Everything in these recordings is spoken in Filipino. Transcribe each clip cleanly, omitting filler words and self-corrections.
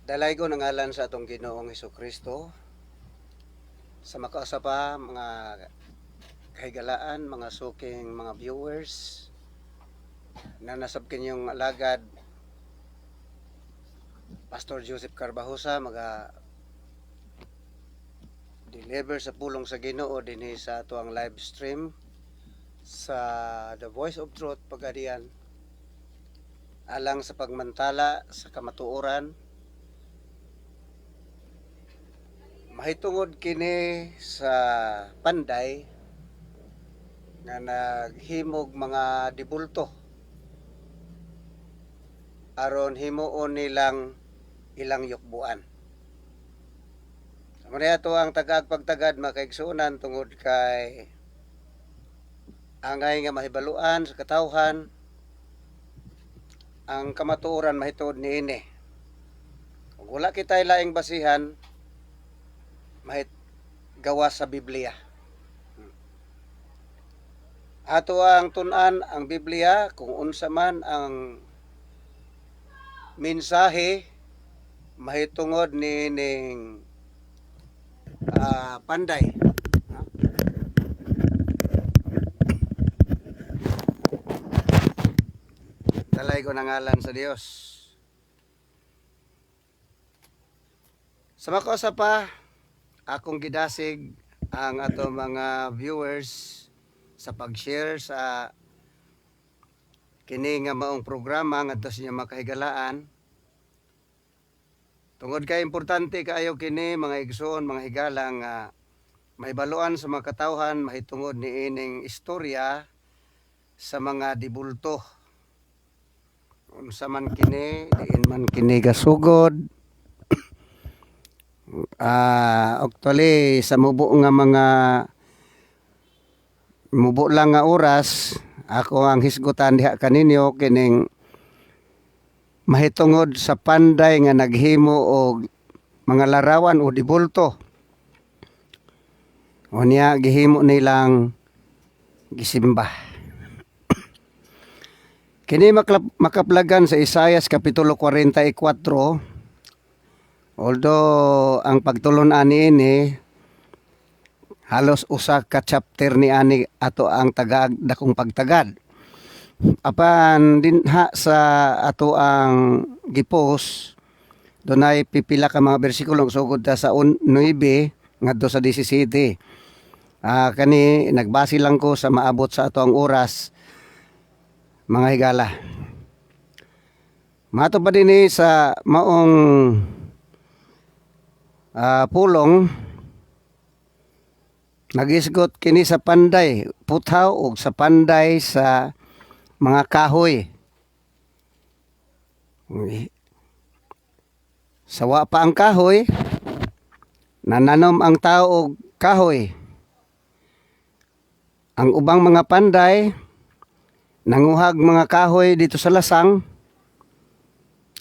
Dalay ko ng ngalan sa atong Ginoong Hesukristo, sa makausapa mga kahigalaan, mga suking mga viewers na nasab kinyong alagad Pastor Joseph Carbajosa maga deliver sa pulong sa Ginoo dinhi sa ato ang live stream sa The Voice of Truth pagadian alang sa pagmantala sa kamatuoran. Mahitungod kini sa panday nga naghimog mga dibulto aron himuon nilang ilang yukbuan. Sa mga ito ang tagag pagtagad makaigsunan tungod kay angay nga mahibaluan sa katawhan ang kamatuoran mahitungod niini. Kung wala kitay laing basihan mahit gawas sa Biblia. Ato ang tun-an ang Biblia kung unsa man ang mensahe mahitungod ni ning panday. Dalay ko ng ngalan sa Dios. Sa makosa pa, akong gidasig ang ato mga viewers sa pag-share sa kini nga maong programa ngadto sa inyong makahigalaan. Tungod kay importante kaayo kini mga igsoon, mga higala nga mahibaluan sa mga katawhan mahitungod ni ining istorya sa mga dibulto. Unsa man kini, diin man kini gasugod. Actually sa mubo lang nga oras ako ang hisgutan diha kaninyo kining mahitungod sa panday nga naghimo og mga larawan o dibulto. Unya gihimo nilang gisimba. Kini makaplagan sa Isaias kapitulo 44. Although ang pagtulon ani ini halos usa ka chapter ni ani ato ang tagaag dakong pagtagad. Apan dinha sa ato ang gipost dunay pipila ka mga bersikulo sugod ta sa 9 ngadto sa 17. Kani nagbase lang ko sa maabot sa ato ang oras mga higala. Mato pa dinhi sa maong pulong nagisgot kini sa panday puthaw ug sa panday sa mga kahoy. Sawa pa ang kahoy, nananom ang tao og kahoy. Ang ubang mga panday nanguhag mga kahoy dito sa lasang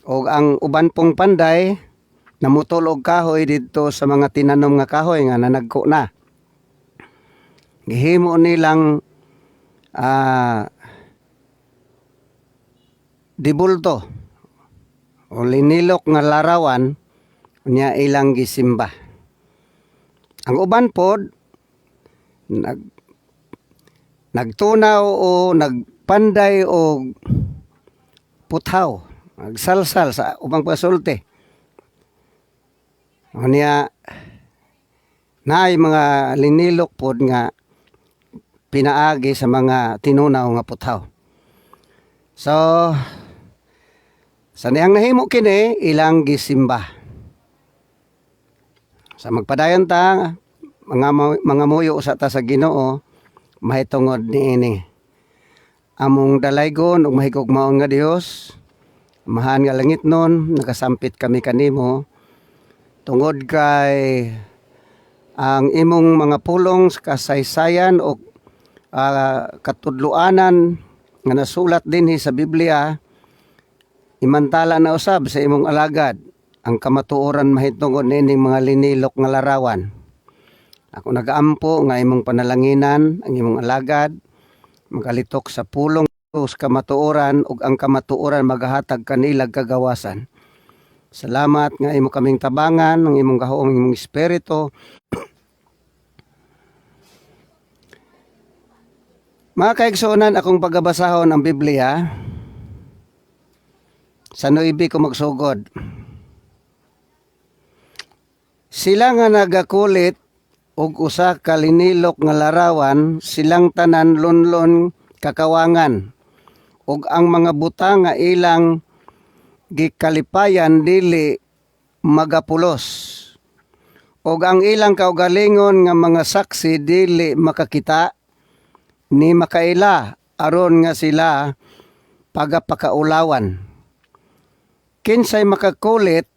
o ang uban pong panday namutol og kahoy dito sa mga tinanom nga kahoy nga nanagko na. Gihimo nilang dibulto o linilok nga larawan unya ilang gisimba. Ang uban pod nagtunaw o nagpanday o puthaw, nagsalsal sa ubang pasulti. Unya naay mga linilok pod nga pinaagi sa mga tinunaw nga puthaw. So sa niyang nahimo kini ilang gisimba. Sa magpadayon ta mga muyo sa ta sa Ginoo mahitungod niini. Among dalaygon ug mahigugmaon nga Dios, mahan nga langit nun, nagasampit kami kanimo tungod kay ang imong mga pulong sa kasaysayan o katudluanan nga nasulat dinhi sa Biblia imantala na usab sa imong alagad ang kamatuoran mahitungod niining mga linilok nga larawan. Ako nagaampo nga imong panalanginan ang imong alagad magalitok sa pulong sa kamatuoran ug ang kamatuoran magahatag kanilag kagawasan. Salamat nga imo kaming tabangan ng imong gahom imong espiritu. Mga kaigsuonan, akong pagabasahon ang Biblia. Sa 9 ko magsugod. Sila nga nagakulit og usa ka linilok nga larawan, silang tanan lunlon kakawangan. Og ang mga butang nga ilang gikalipayan dili magapulos. Og ang ilang kaugalingon nga mga saksi dili makakita ni makaila aron nga sila pagapakaulawan. Kinsay makagkulit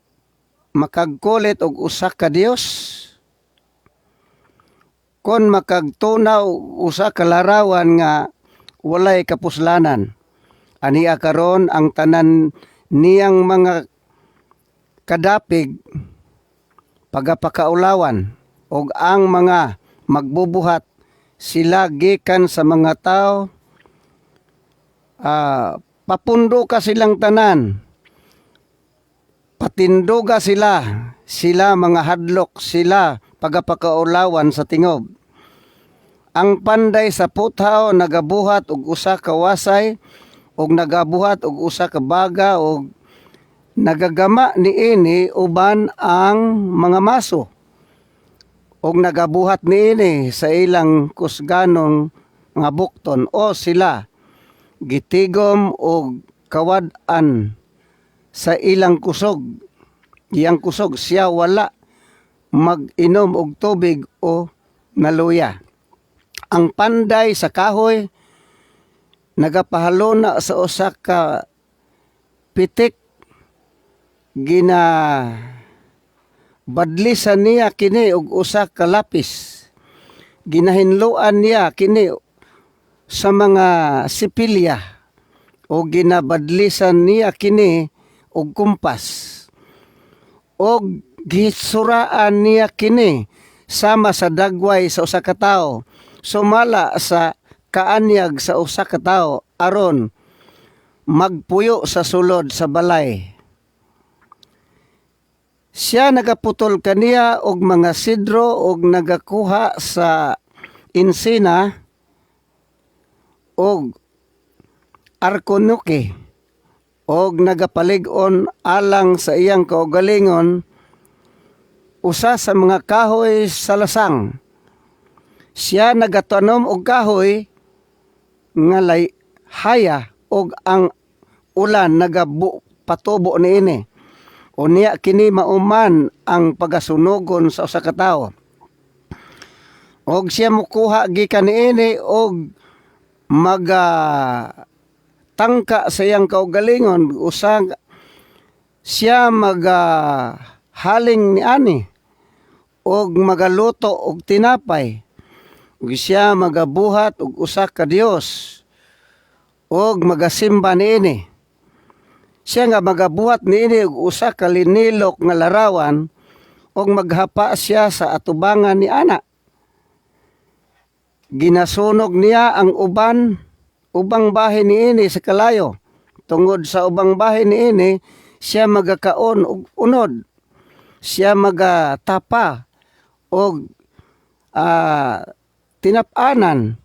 og usa ka Dios? Kon makagtunaw usa ka larawan nga walay kapuslanan, aniya karon ang tanan niyang mga kadapig pagapakaulawan, og ang mga magbubuhat sila gikan sa mga tao, papundo ka silang tanan, patinduga sila mga hadlok, sila pagapakaulawan sa tingob. Ang panday sa puthaw nagabuhat og usa ka wasay, og nagabuhat og usa ka baga, og nagagama niini uban ang mga maso. Og nagabuhat niini sa ilang kusganong nga bukton, o sila gitigom og kawad-an sa ilang kusog. Iyang kusog siya wala mag-inom og tubig o naluya. Ang panday sa kahoy nagapahalo sa usa ka pitik, badlisan niya kini og usa ka lapis. Ginahinluan niya kini sa mga sipilya o ginabadlisan niya kini og kumpas. O gisuraan niya kini sama sa dagway sa usa ka tawo, sumala sa kaanyag sa usa ka tawo aron magpuyo sa sulod sa balay. Siya nagaputol kaniya og mga sidro og nagakuha sa insina og arkonuke og nagapalig-on alang sa iyang kaugalingon usa sa mga kahoy sa lasang. Siya nagatanom og kahoy nga haya og ang ulan patubo niini. Unya kini mauman ang pagasunogon sa usa ka tawo. Og siya mokuha gikan niini og tangka sa iyang kaugalingon, usag siya haling ni ani og magaluto og tinapay. Ug siya magabuhat og usa ka Dios og magasimba niini. Siya nga magabuhat niini og usa ka linilok nga larawan og maghapa siya sa atubangan ni ana. Ginasunog niya ang ubang bahin niini sa kalayo. Tungod sa ubang bahin niini, siya magakaon og unod. Siya magatapa og tinapanan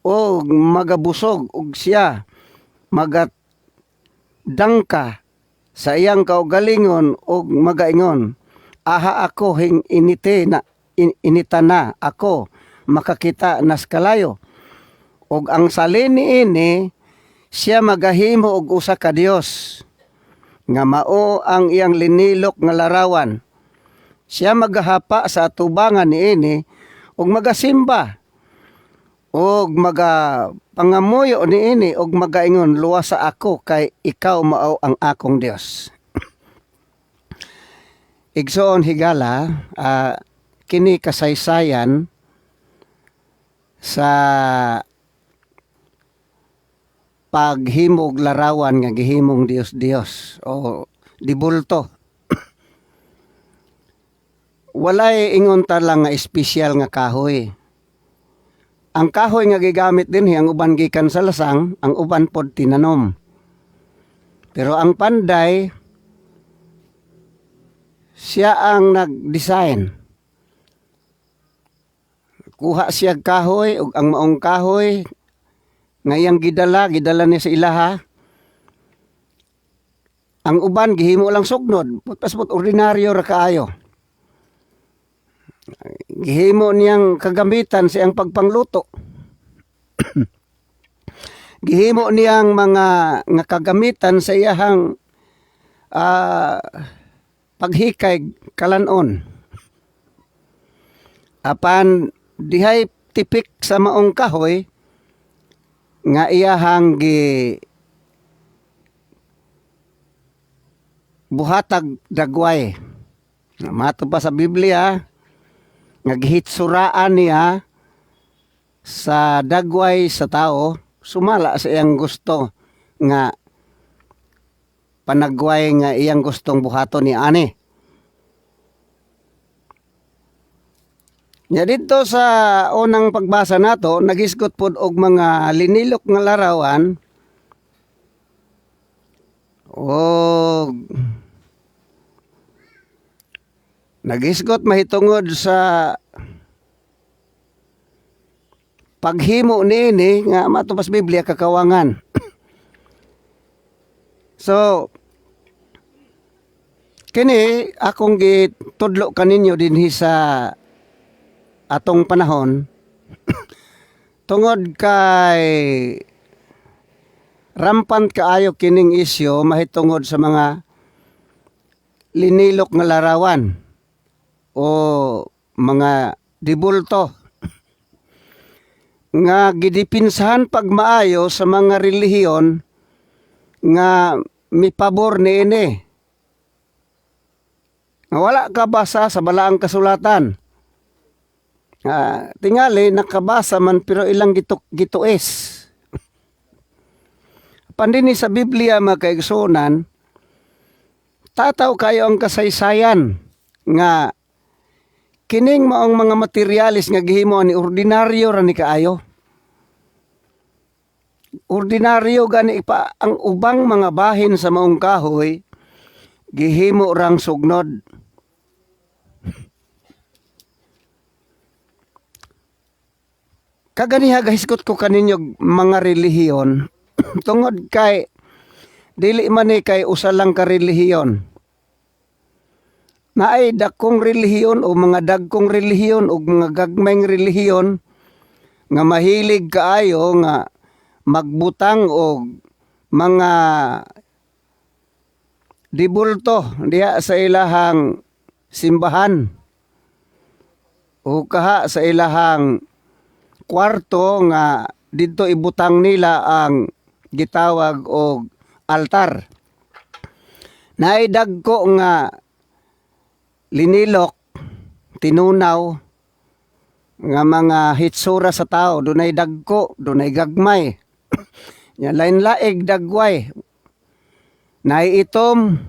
og magabusog og siya dangka sa iyang kaugalingon og magaingon, aha ako inita na ako makakita nas kalayo. Og ang salin niini siya magahimo og usa ka Dios nga mao ang iyang linilok nga larawan. Siya magahapa sa atubangan niini og magasimba og pangamuyo niini og magaingon, luwasa ako kay ikaw mao ang akong Dios. Igsoon higala, kini kasaysayan sa paghimog larawan nga gihimong Dios o dibulto. Walay ingon ta lang nga espesyal nga kahoy. Ang kahoy nga gigamit din ang uban gikan sa lasang, ang uban pod tinanom. Pero ang panday siya ang nag-design. Kuha siya kahoy ug ang maong kahoy ngayang gidala niya sa ilaha. Ang uban gihimo lang sugnod, pasbot ordinaryo ra kaayo. Gihimo niyang kagamitan sa iyang pagpangluto. Gihimo niyang mga nga kagamitan sa iyang paghikay kalanon. Apan dihay tipik sa maong kahoy nga iyahang buhatag dagway. Mato pa sa Biblia nga gihitsuraan niya sa dagway sa tao, sumala sa iyang gusto nga panagway nga iyang gustong buhaton ni ani. Nya dito sa unang pagbasa nato, nagisgot pod og mga linilok nga larawan o nagisgot mahitungod sa paghimo niini nga matupas Biblia kakawangan. So kini akong gitudlo kaninyo dinhi sa atong panahon tungod kay rampant kaayo kining isyu mahitungod sa mga linilok nga larawan o mga dibulto nga gidipinsahan pagmaayo sa mga relihiyon nga mipabor niini. Nga wala ka basa sa balaang kasulatan. Tingali nakabasa man pero ilang gituis. Pandini sa Biblia mga kaigsunan, tataw kayo ang kasaysayan nga kining maong mga materialis nga gihimo ni ordinaryo ra ni kaayo. Ordinaryo gani pa ang ubang mga bahin sa maong kahoy gihimo rang sugnod. Kaganiha gahiskot ko kaninyo mga relihiyon tungod kay dili man ni kay usa lang ka relihiyon. Naay dakong relihiyon o mga dagkong relihiyon o mga gagmayng relihiyon nga mahilig kaayo nga magbutang o mga dibulto diha sa ilahang simbahan o kaha sa ilahang kwarto nga didto ibutang nila ang gitawag og altar. Naay dagko nga linilok, tinunaw, nga mga hitsura sa tao, dunay dagko, dunay gagmay. Nya lain-laig dagway. Naiitom,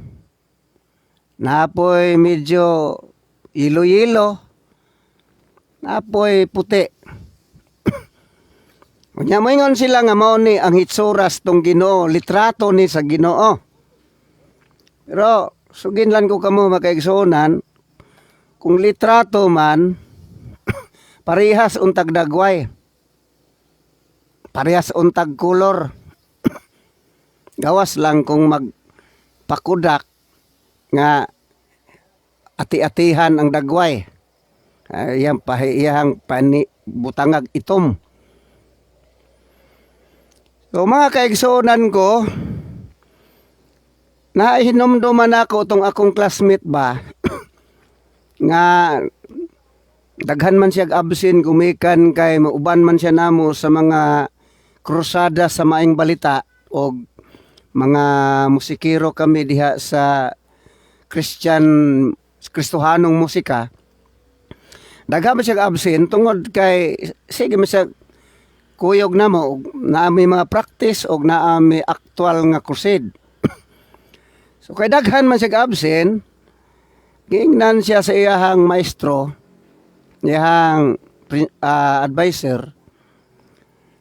napoy medyo ilo-ilo, napoy puti. Nya moingon sila nga mao ni ang hitsuras tong Ginoo, litrato ni sa Ginoo. Pero suginlan ko kamo makaigsunan, kung litrato man, parehas untag dagway. Parehas untag kulor. Gawas lang kung magpakudak nga ati-atihan ang dagway. Iyang pahiyang butangag itom. So mga kaigsunan ko, nahinomduman ako itong akong classmate ba, nga daghan man siya absin gumikan kay mauban man siya namo sa mga krusada sa maing balita o mga musikero kami diha sa Kristohanong musika. Daghan man siya absin tungod kay sige man siya kuyog namo naami mga practice o naami actual nga crusade. So kay daghan man siya absin, giingnan siya sa iyahang maestro, iyahang advisor,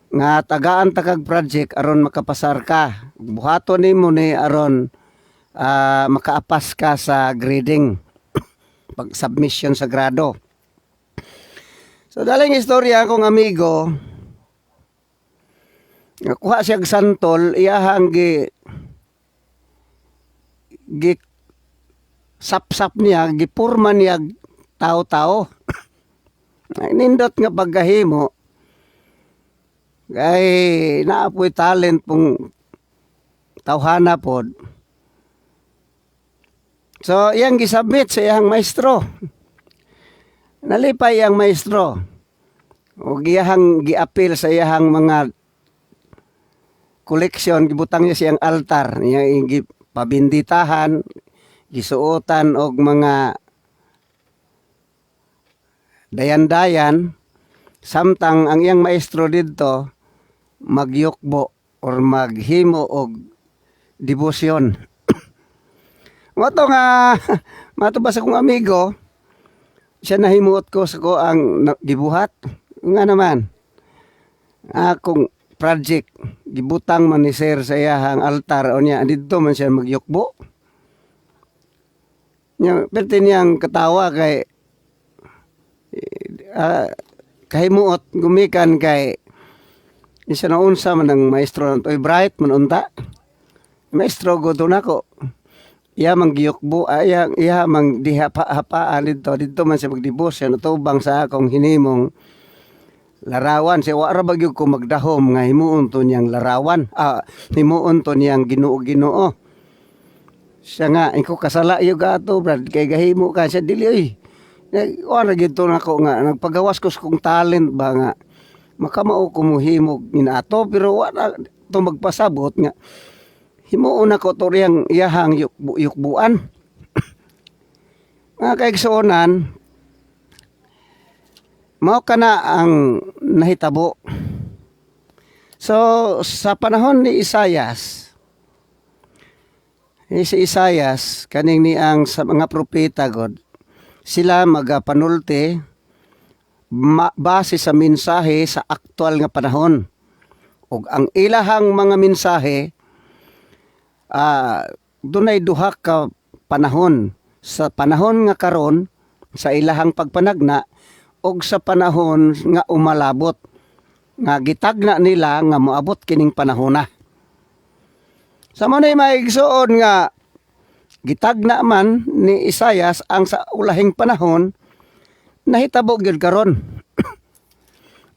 nga tagaan takag project aron makapasar ka. Buhaton nimo ni aron makaapas ka sa grading. pag submission sa grado. So daling istorya akong amigo, nakuha siya santol, iyahang gi sap-sap niya, gipurma niya tao-tao. Nindot nga pagkahimo, kay naapoy talent pong tawhana pod. So iyang gisubmit sa iyang maestro. Nalipay iyang maestro. O giyahang giapil sa iyang mga koleksyon, gibutang niya siyang altar, niya gipabinditahan, gisuotan og mga dayan-dayan, samtang ang iyang maestro didto magyukbo or maghimo og debosyon. Mato nga mato ba sa kong amigo, siya nahimuot ko sa ko ang gibuhat nga naman akong project gibutang man ni sir sa iyahang altar o niya didto man siya magyukbo. Nya perti niyang katawa kay kahimuot gumikan kay isa na unsa man ang maestro natoy bright man unta. Maestro go to nako. Iya mang giyukbo iya mang dihapa-hapaan didto man siya magdebosyon utubang sa akong hinimong larawan. Siya wara bagyog ko magdahom nga himuon to niyang larawan. Himuon to niyang Ginoo. Siya nga iko kasala iyo gato brad kay gahimo ka siya dili oy. Wala gito nako nga nagpagawas ko sa kong talent ba nga makamao ko muhimog minato pero wala to magpasabot nga himuon ako to riyang iyahang yukbuan. Mga kaigsuonan, mao kana ang nahitabo. So sa panahon ni Isaias, si Isaias kaning ni ang sa mga propeta god, sila magapanulti base sa mensahe sa aktual nga panahon. Ug ang ilahang mga mensahe dunay duha ka panahon. Sa panahon nga karon sa ilahang pagpanagna og sa panahon nga umalabot nga gitagna nila nga moabot kining panahona. Sa manay maigsuon nga gitagna man ni Isaias ang sa ulahing panahon nahitabo gyud karon.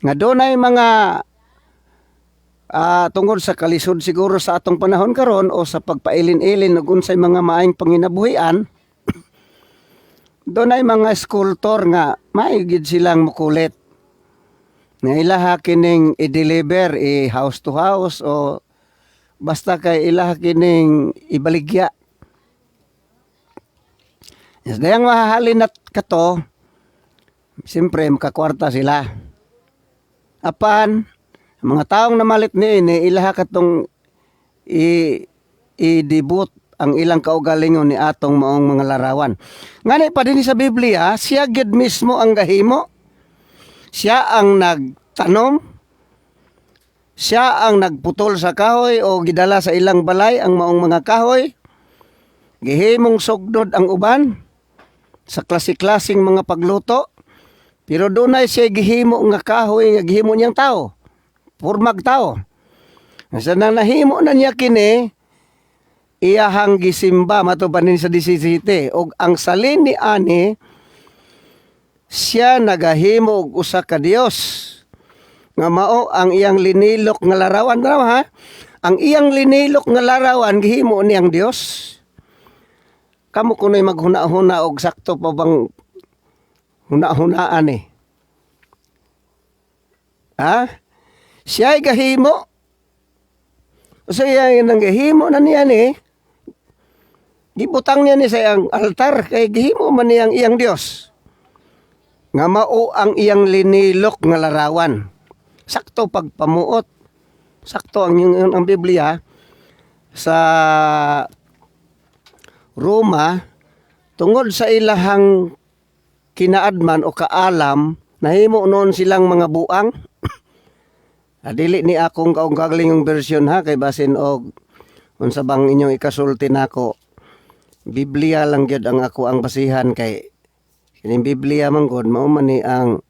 Nga dunay mga tungod sa kalisod siguro sa atong panahon karon o sa pagpailin-ilin ug unsay mga maayong panginabuhian, doon ay mga skulptor nga maigid silang mukulit. Nga ilaha kining i-deliver house to house o basta kay ilaha kining ibaligya. Yes, dayang mahahalin at kato, siyempre makakwarta sila. Apan, mga taong namalit ni ilaha katong i-debut ang ilang kaugalingon ni atong maong mga larawan. Ngani pa din sa Biblia, siya gid mismo ang gahimo. Siya ang nagtanom. Siya ang nagputol sa kahoy o gidala sa ilang balay ang maong mga kahoy. Gihimong sugdod ang uban sa klase-klaseng mga pagluto. Pero dunay siya gihimo nga kahoy nga gihimo niyang tao. Purmag tao. Sa nahimo na niya kini, iyahang gisimba matupanin sa 17. Og ang salin ni ani, siya nagahimo og usa ka Dios. Nga mao ang iyang linilok nga larawan daw ha. Ang iyang linilok nga larawan gihimo niyang Dios. Kamo kunoy maghuna-huna og sakto pa bang huna-hunaan Ha? Siya ay gahimo. So yan ang gahimo na niya gibutang niya ni sa iyang altar kay gihimo man niyang iyang Dios. Nga mao ang iyang linilok nga larawan. Sakto pagpamuot. Sakto ang Biblia sa Roma tungod sa ilahang kinaadman o kaalam nahimo noon silang mga buang. Dili ni akong kaungkagling yung version ha kay basin og unsa bang inyong ikasulti nako. Biblia lang gyud ang ako ang basihan kay Kining Biblia man gud mao man ni ang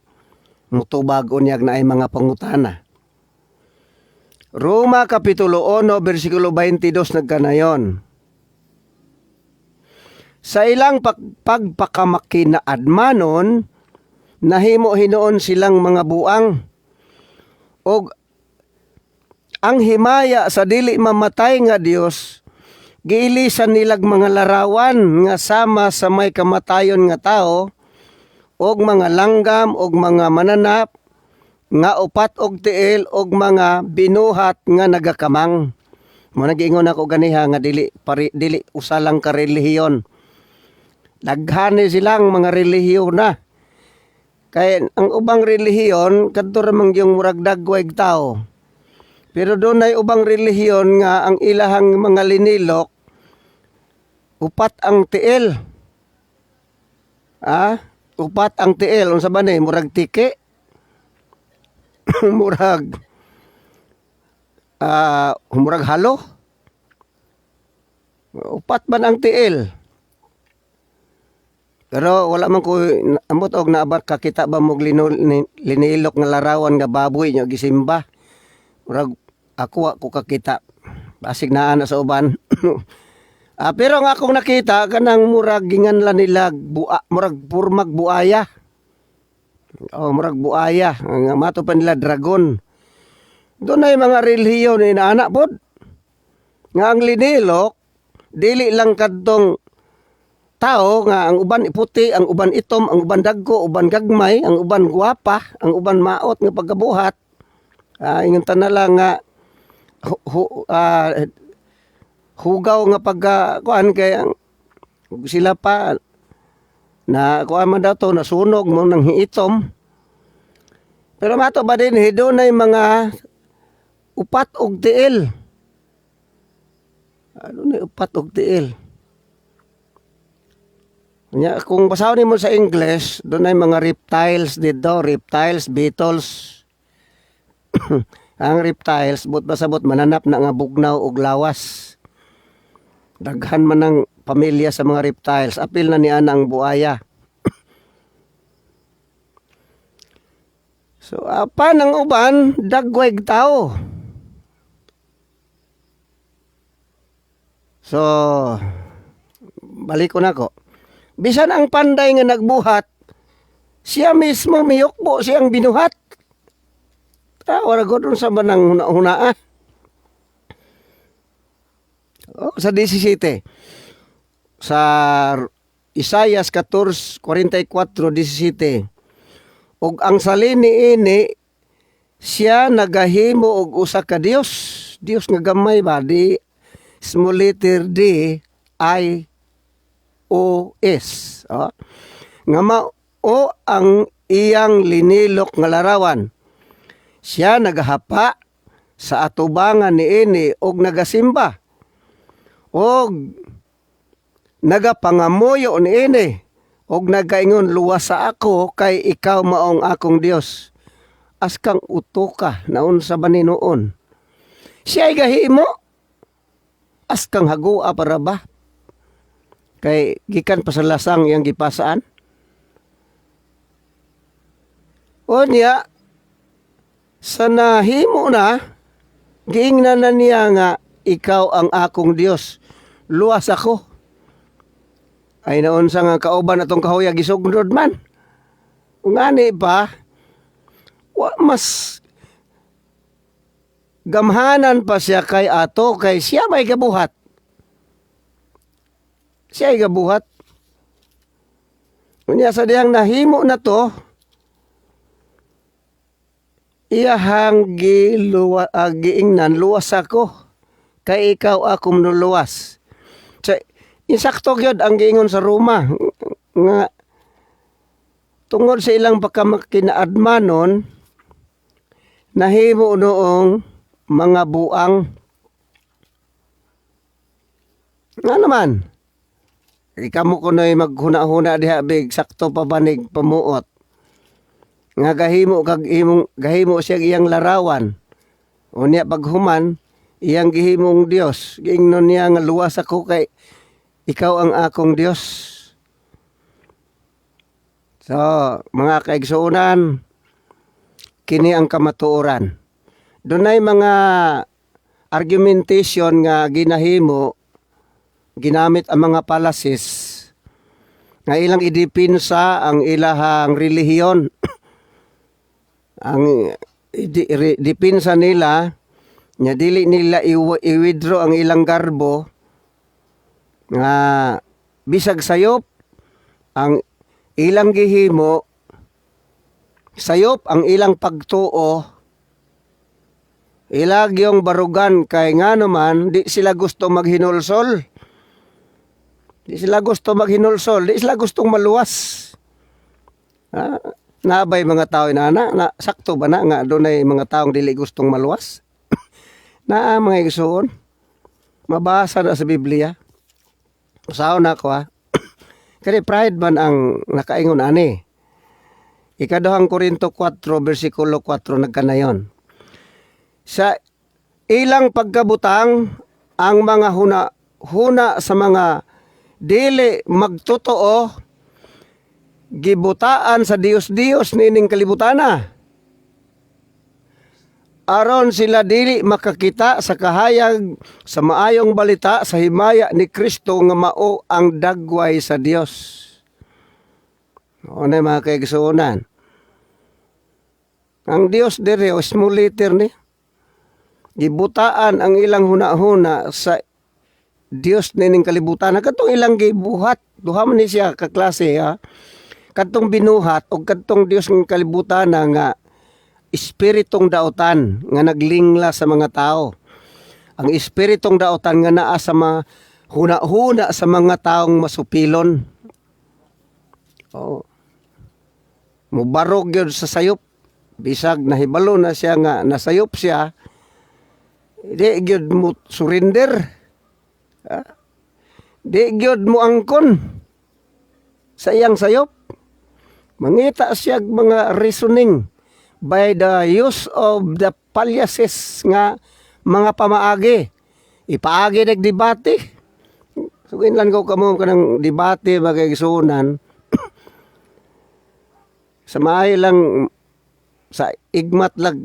mutubag unyag na ay mga pangutana. Roma Kapitulo 1 versikulo 22 nagkanayon. Sa ilang pagpakamakinaadmanon, nahimo hinoon silang mga buang, og ang himaya sa dili mamatay nga Dios giilisan nilag mga larawan nga sama sa may kamatayon nga tao, og mga langgam og mga mananap nga upat og tiil og mga binuhat nga nagakamang. Mo nagiingon ako ganiha nga dili usa lang ka relihiyon. Daghan silang mga relihiyon na. Kaya ang ubang relihiyon kadto ra man yung murag dagway tao. Pero doon ay ubang relihiyon nga ang ilahang mga linilok upat ang tiil. Upat ang tiil unsa ba ni murag tike? murag halo. Upat man ang tiil. Pero wala man ko ambot og naabar kakita ba mog linilok nga larawan nga baboy nya gisimba. Murag ako kakita. Basig naa na sa uban. Pero nga akong nakita kanang murag ginganlan nila murag purmag buaya. Murag buaya. Nga mato pa nila dragon. Doon ay mga relihiyon ni anak pod. Nga ang linilok dili lang kadtong tao nga ang uban puti, ang uban itom, ang uban dagko, uban gagmay, ang uban guwapa, ang uban maot nga pagkabuhat. Ingon ta na lang nga hugaw nga kuan kay sila pa na kuan man daw to nasunog mo nang hiitom. Pero mato ba din hidonay mga upat og tiil. Ano ni upat og tiil? Kung basahon mo sa English, doon ay mga reptiles dito, reptiles, beetles. Ang reptiles, but basabot mananap na nga bugnaw og lawas. Daghan man ang pamilya sa mga reptiles, apil na niya ang buaya. So, apan ang uban, dagwayg tao. So, balik ko na ko. Bisan ang panday nga nagbuhat, siya mismo miyukbo siyang binuhat. Wala ko dun sa banang hunaa. Sa 17. Sa Isaias 14:44-17. Og ang salini ini, siya nagahimo og usa ka Dios. Dios nga gamay ba? Di small letter D, I, O-S. Nga mao ang iyang linilok nga larawan. Siya nagahapa sa atubangan niini og nagasimba. Og nagapangamuyo niini og nagaingon luwas sa ako kay ikaw maong akong Dios. Askang utoka naun sa baninoon. Siya ay gahimo. Askang hagua para ba? Kay gikan pa sa lasang yang gipasaan. O niya, sa nahimo na, giingnan na niya nga, ikaw ang akong Dios. Luwas ako. Ay naon sa nga kauban atong kahuyag isugnod man. Kung ani pa, mas gamhanan pa siya kay ato, kay siya may gabuhat. Siya ay gabuhat. Unya sa diyang nahimo na to, iyahang giingnan, luwas ako, kay ikaw akong nuluwas. So, insakto gyud ang giingon sa Roma, nga tungod sa ilang pagkamakinaadmanon, nahimo noong mga buang. Nga naman, ikamo ko na'y maghuna-huna diha big sakto pa banig pamuot. Nga gahimo siya iyang larawan. Unya paghuman, iyang gihimong Dios. Giingnon niya nga luwas ako kay ikaw ang akong Dios. So, mga kaigsuunan, kini ang kamatuoran. Dunay mga argumentation nga ginahimo, ginamit ang mga palasis nga ilang idipinsa ang ilahang relihiyon. Ang dipinsa nila nga dili nila i-withdraw ang ilang garbo nga bisag sayop ang ilang gihimo, sayop ang ilang pagtuo, ilag yung barugan kay nga naman di sila gusto maghinulsol. Di sila gusto maghinulsol, di sila gustong maluwas. Nabay mga tao na sakto ba na nga doon ay mga taong dili gustong maluwas? Na mga igsoon, mabasa na sa Biblia. Usaw na ko Kaya pride man ang nakaingon ani. Ikaduhang Korinto 4, versikulo 4 nagkanayon. Sa ilang pagkabutang, ang mga huna sa mga dili magtotoo, gibutaan sa Dios-Dios nining kalibutana. Aron sila dili makakita sa kahayag sa maayong balita sa himaya ni Kristo nga mao ang dagway sa Dios. O na mga kaigsuunan. Ang Dios diri o small letter ni. Gibutaan ang ilang huna-huna sa Dios nining kalibutan. Katong ilang gibuhat. Duha man ni siya kaklase ha. Katong binuhat o katong Dios ng kalibutan nga espiritong daotan nga naglingla sa mga tao. Ang espiritong daotan nga naa sa mga huna-huna sa mga taong masupilon. Mubarog yun sa sayop. Bisag nahibalo na siya nga nasayop siya. Di gyud mo surrender. Di gyud mo angkon sa iyang sayop. Mangita siya mga reasoning by the use of the palyases nga mga pamaagi. Ipaagi nagdebate. Sugin lang ko kamo kanang debate magigsunan. Sa maayo lang sa igmat lag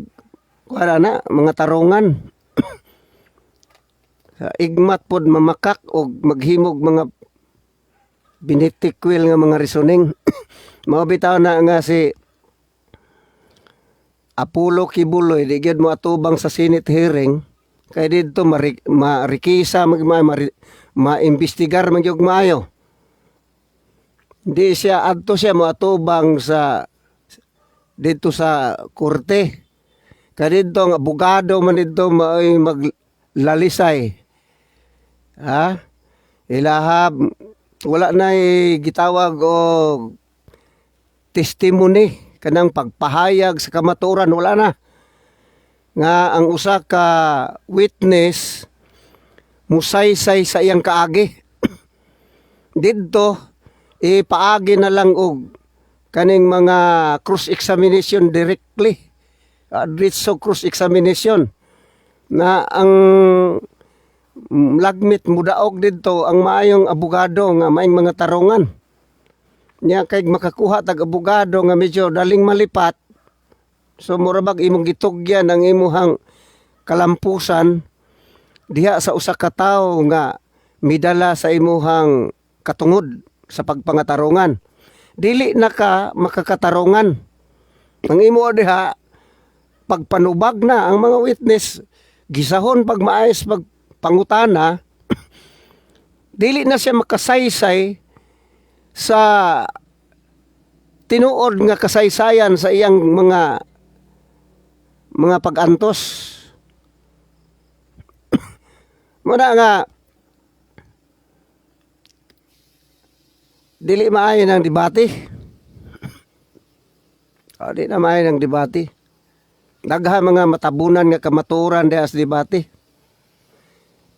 kuha na mga tarungan. Sa igmat pod mamakak o maghimog mga binitikwil nga mga reasoning. Mabitaw na nga si Apollo Kibuloy, di gyud mo atubang sa Senate hearing, kay dito marikisa, maimbestigar magyug maayo. Di siya, adto siya mo atubang sa dito sa korte. Kay dito ang abogado man dito maglalisay. Ilahab, wala na gitawag o testimony. Kanang pagpahayag sa kamaturan, wala na. Nga ang usa ka witness musaysay sa iyang kaagi. Dito, ipaagi na lang og kaning mga cross-examination directly. Dito cross-examination na ang lagmit mudaog dito ang maayong abogado nga maayong mga tarungan. Nya kay makakuha tag abogado nga medyo daling malipat. So murabag imong gitugyan ang imuhang kalampusan diha sa usa ka tawo nga midala sa imuhang katungod sa pagpangatarungan. Dili na ka makakatarungan. Ang imo diha pagpanubag na ang mga witness gisahon pag maayos pagpangutana dili na siya makasaysay sa tinuod nga kasaysayan sa iyang mga pag-antos. Muna nga dili maayo ng debate. Di na maayo ng debate. Dagha mga matabunan nga kamaturan diha sa debate.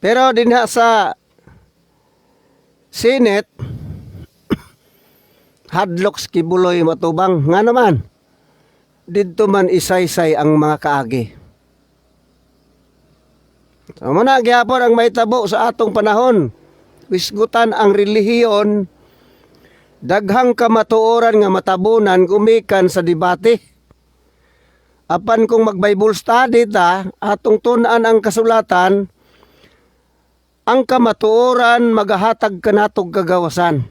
Pero dinha sa Senate hadlok Kibuloy matubang nga naman didto man isaysay ang mga kaagi. So muna gyapon ang mahitabo sa atong panahon. Wisgutan ang relihiyon daghang kamatuoran nga matabunan gumikan sa debate. Apan kung mag-Bible study ta, atong tun-an ang kasulatan, ang kamatuoran magahatag kanatog kagawasan.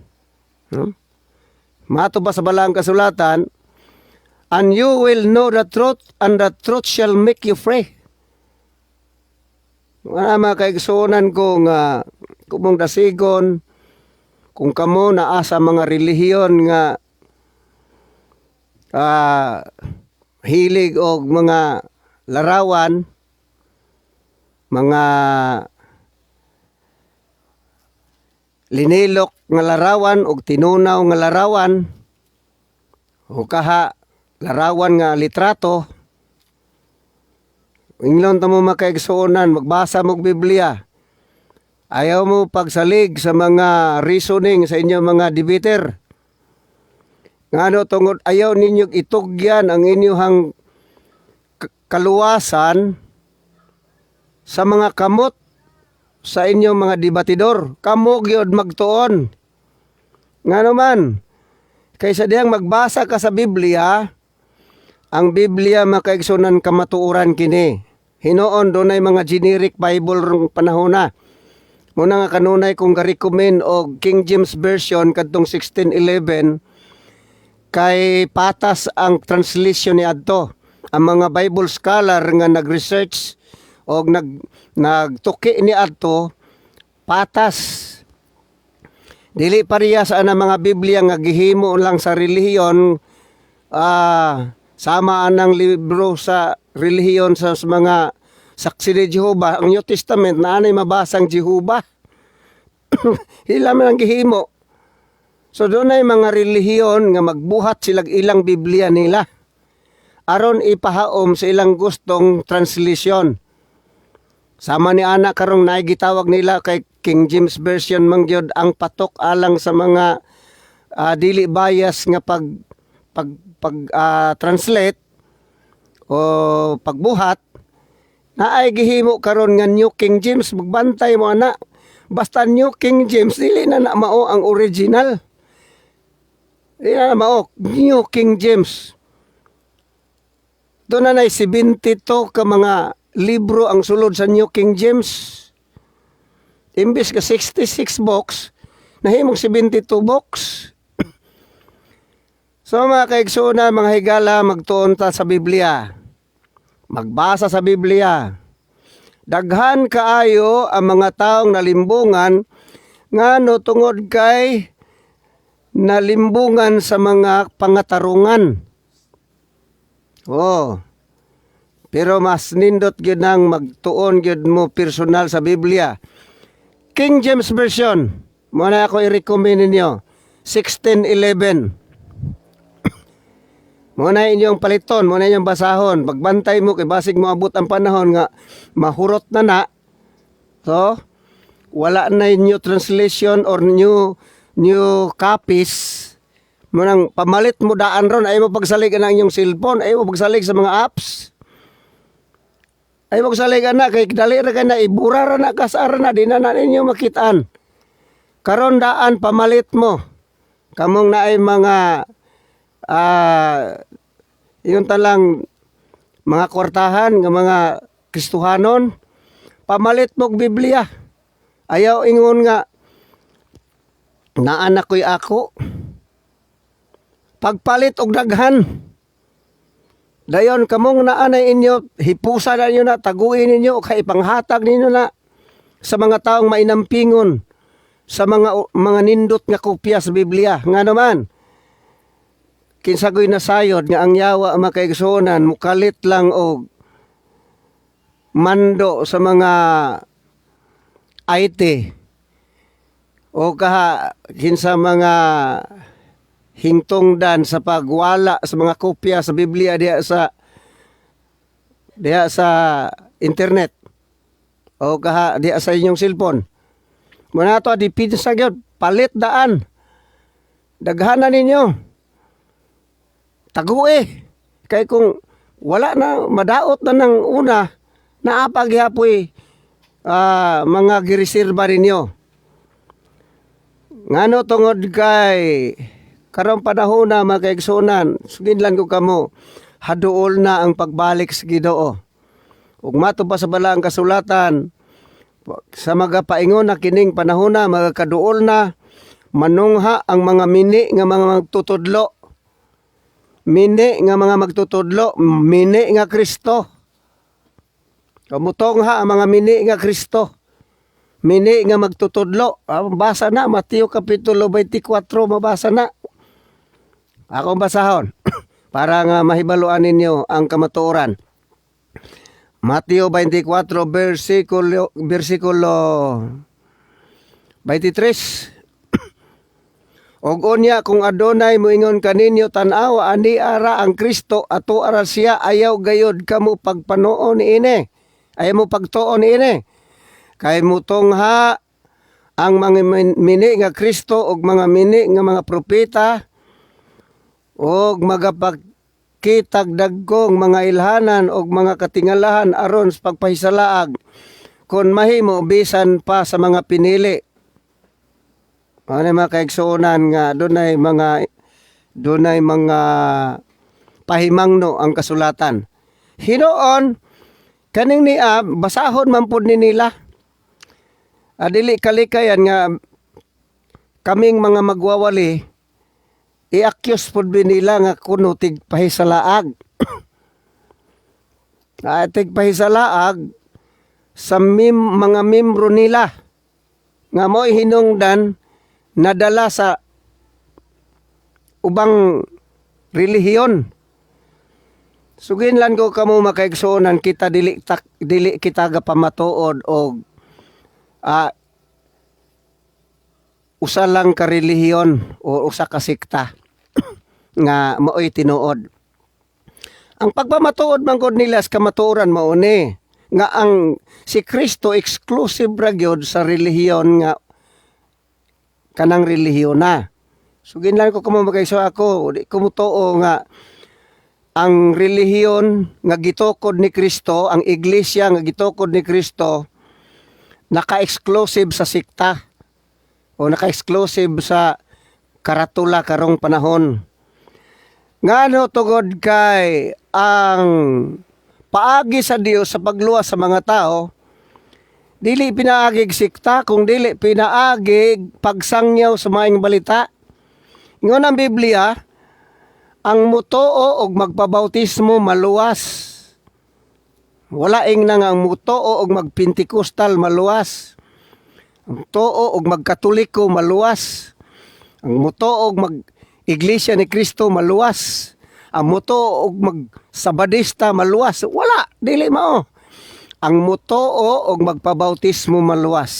Mato ba sa balang kasulatan, and you will know the truth, and the truth shall make you free. Mga kaigsunan ko nga, kumong dasigon, kung kamo naa sa mga relihiyon nga hilig og mga larawan, mga linilok nga larawan og tinunaw nga larawan, o kaha larawan nga litrato, inglon ta mo makaigsuonan, magbasa mo og Biblia. Ayaw mo pagsalig sa mga reasoning sa inyong mga debater. Ngano tungod ayaw ninyo itugyan ang inyong kaluwasan sa mga kamot sa inyong mga debatidor. Kamo gyud magtuon. Ngano man, kaysa diyang magbasa ka sa Biblia, ang Biblia makaigsunan kamatuoran kini. Hinoon dunay mga generic Bible rong panahon na. Muna nga kanunay kung ga-recommend og King James Version kadtong 1611 kay patas ang translation ni adto. Ang mga Bible scholar nga nag-research og nagtuki ni adto patas. Dili pareha sa anang mga Biblia nga gihimo lang sa relihiyon, sama anang libro sa relihiyon sa mga saksi ni Jehovah. Ang New Testament na anay mabasang Jehovah. Hila man ang gihimo. So doon ay mga relihiyon nga magbuhat silang ilang Biblia nila aron ipahaom sa ilang gustong translation. Sama ni ana karong naigitawag nila kay King James Version mangyod ang patok alang sa mga dili bias nga translate o pagbuhat. Naay gihimo karon nga New King James, magbantay mo ana. Basta New King James dili na mao ang original. Dili na mao New King James. Doon na 72 ka mga libro ang sulod sa New King James. Imbis ka 66 books, nahimong 72 books. So mga kaigsuuna, mga higala, magtuon ta sa Biblia. Magbasa sa Biblia. Daghan kaayo ang mga taong nalimbungan ngano tungod kay nalimbungan sa mga pangatarungan. Pero mas nindot gyud nang magtuon gyud mo personal sa Biblia. King James Version, mo na ako i-recommend ninyo, 1611. Muna inyong paliton, muna inyong basahon. Pagbantay mo, kay basig mo abot ang panahon nga mahurot na. So, wala na new translation or new copies. Munang pamalit mo daan ron, ay mo pagsalig ang inyong cellphone, ay mo pagsalig sa mga apps. Ay mo pagsalig na, kay dali ra ka na, ibura ra na, kasara na, di na ninyo makitaan. Karon daan, pamalit mo. Kamong na ay mga yun talang mga kwartahan ng mga Kristuhanon, pamalit mo Biblia. Ayaw ingon nga naanak ko'y ako. Pagpalit og daghan. Dayon kamong naanay inyo, hipusa na inyo na, taguin ninyo, kay ipanghatag ninyo na sa mga taong mainampingon, sa mga nindot nga kopya sa Biblia. Nga naman, kinsagoy na sayod nga ang yawa makaigsunan mukalit lang og mando sa mga IT o kaha kinsa mga hingtungdan sa pagwala sa mga kopya sa Biblia diha sa internet o kaha diha sa inyong cellphone. Muna to dipinsa gyud, palit daan. Daghanan ninyo. Tague. Kay kung wala na, madaot na ng una, naapagyapoy mga gireserba ninyo. Ngano tungod kay Karong panahon na mga kaigsunan, suginlan ko kamo, haduol na ang pagbalik sa Ginoo. Ug mato pa sa balaang kasulatan, sa mga paingon na kining panahon na, mga kaduol na, manungha ang mga mini nga mga magtutudlo. Mini nga mga magtutudlo, mini nga Kristo. Kamutong ha ang mga mini nga Kristo. Mini nga magtutudlo. Basa na, Mateo Kapitulo 24, mabasa na. Akong basahon para nga mahibaluan ninyo ang kamatuoran. Mateo 24 versikulo 23. Og unya kung adunay moingon kaninyo tan-aw ani ara ang Kristo ato ara siya ayaw gayod kamo pagpanuon niini. Ayaw mo pagtuon niini. Kay mutongha ang mga mini nga Kristo og mga mini nga mga propeta og magapakitag dagkong mga ilhanan og mga katingalahan aron sa pagpahisalaag kon mahimo bisan pa sa mga pinili. Ano mga kaigsuonan nga dunay mga pahimangno ang kasulatan. Hinoon kaning niya basahon man pud ni nila. Adili kalikayan nga kaming mga magwawali i-accuse pud nila nga kuno tigpahisalaag. Tigpahisalaag sa mga membro nila nga mo'y hinungdan nadala sa ubang relihiyon. Suginlan ko kamo makaigsuonan kita dili kita gapamatuod og usa lang ka relihiyon o usa ka sekta nga maoy tinuod. Ang pagpamatuod man gud nila sa kamatuoran mao ni nga ang si Kristo exclusive ra gyud sa relihiyon nga kanang relihiyon na. Suginlan ko kamo magaiso ako di ko mutuo nga ang relihiyon nga gitukod ni Kristo, ang iglesia nga gitukod ni Kristo naka-exclusive sa sekta o naka-exclusive sa karatula karong panahon. Ngano tugod kay ang paagi sa Dios sa pagluwas sa mga tao dili pinaagig sekta kung dili pinaagig pagsangyaw sa maayong balita. Ingon ang Biblia, ang mutuo og magpabautismo maluwas. Wala ing na nga ang mutuo og magpentekostal maluwas. Ang tuo og magkatoliko maluwas. Ang mutuo og mag-iglesia ni Kristo maluwas. Ang mutuo og mag-sabadista maluwas. Wala, dili mao. Ang mutuo og magpabautismo maluwas.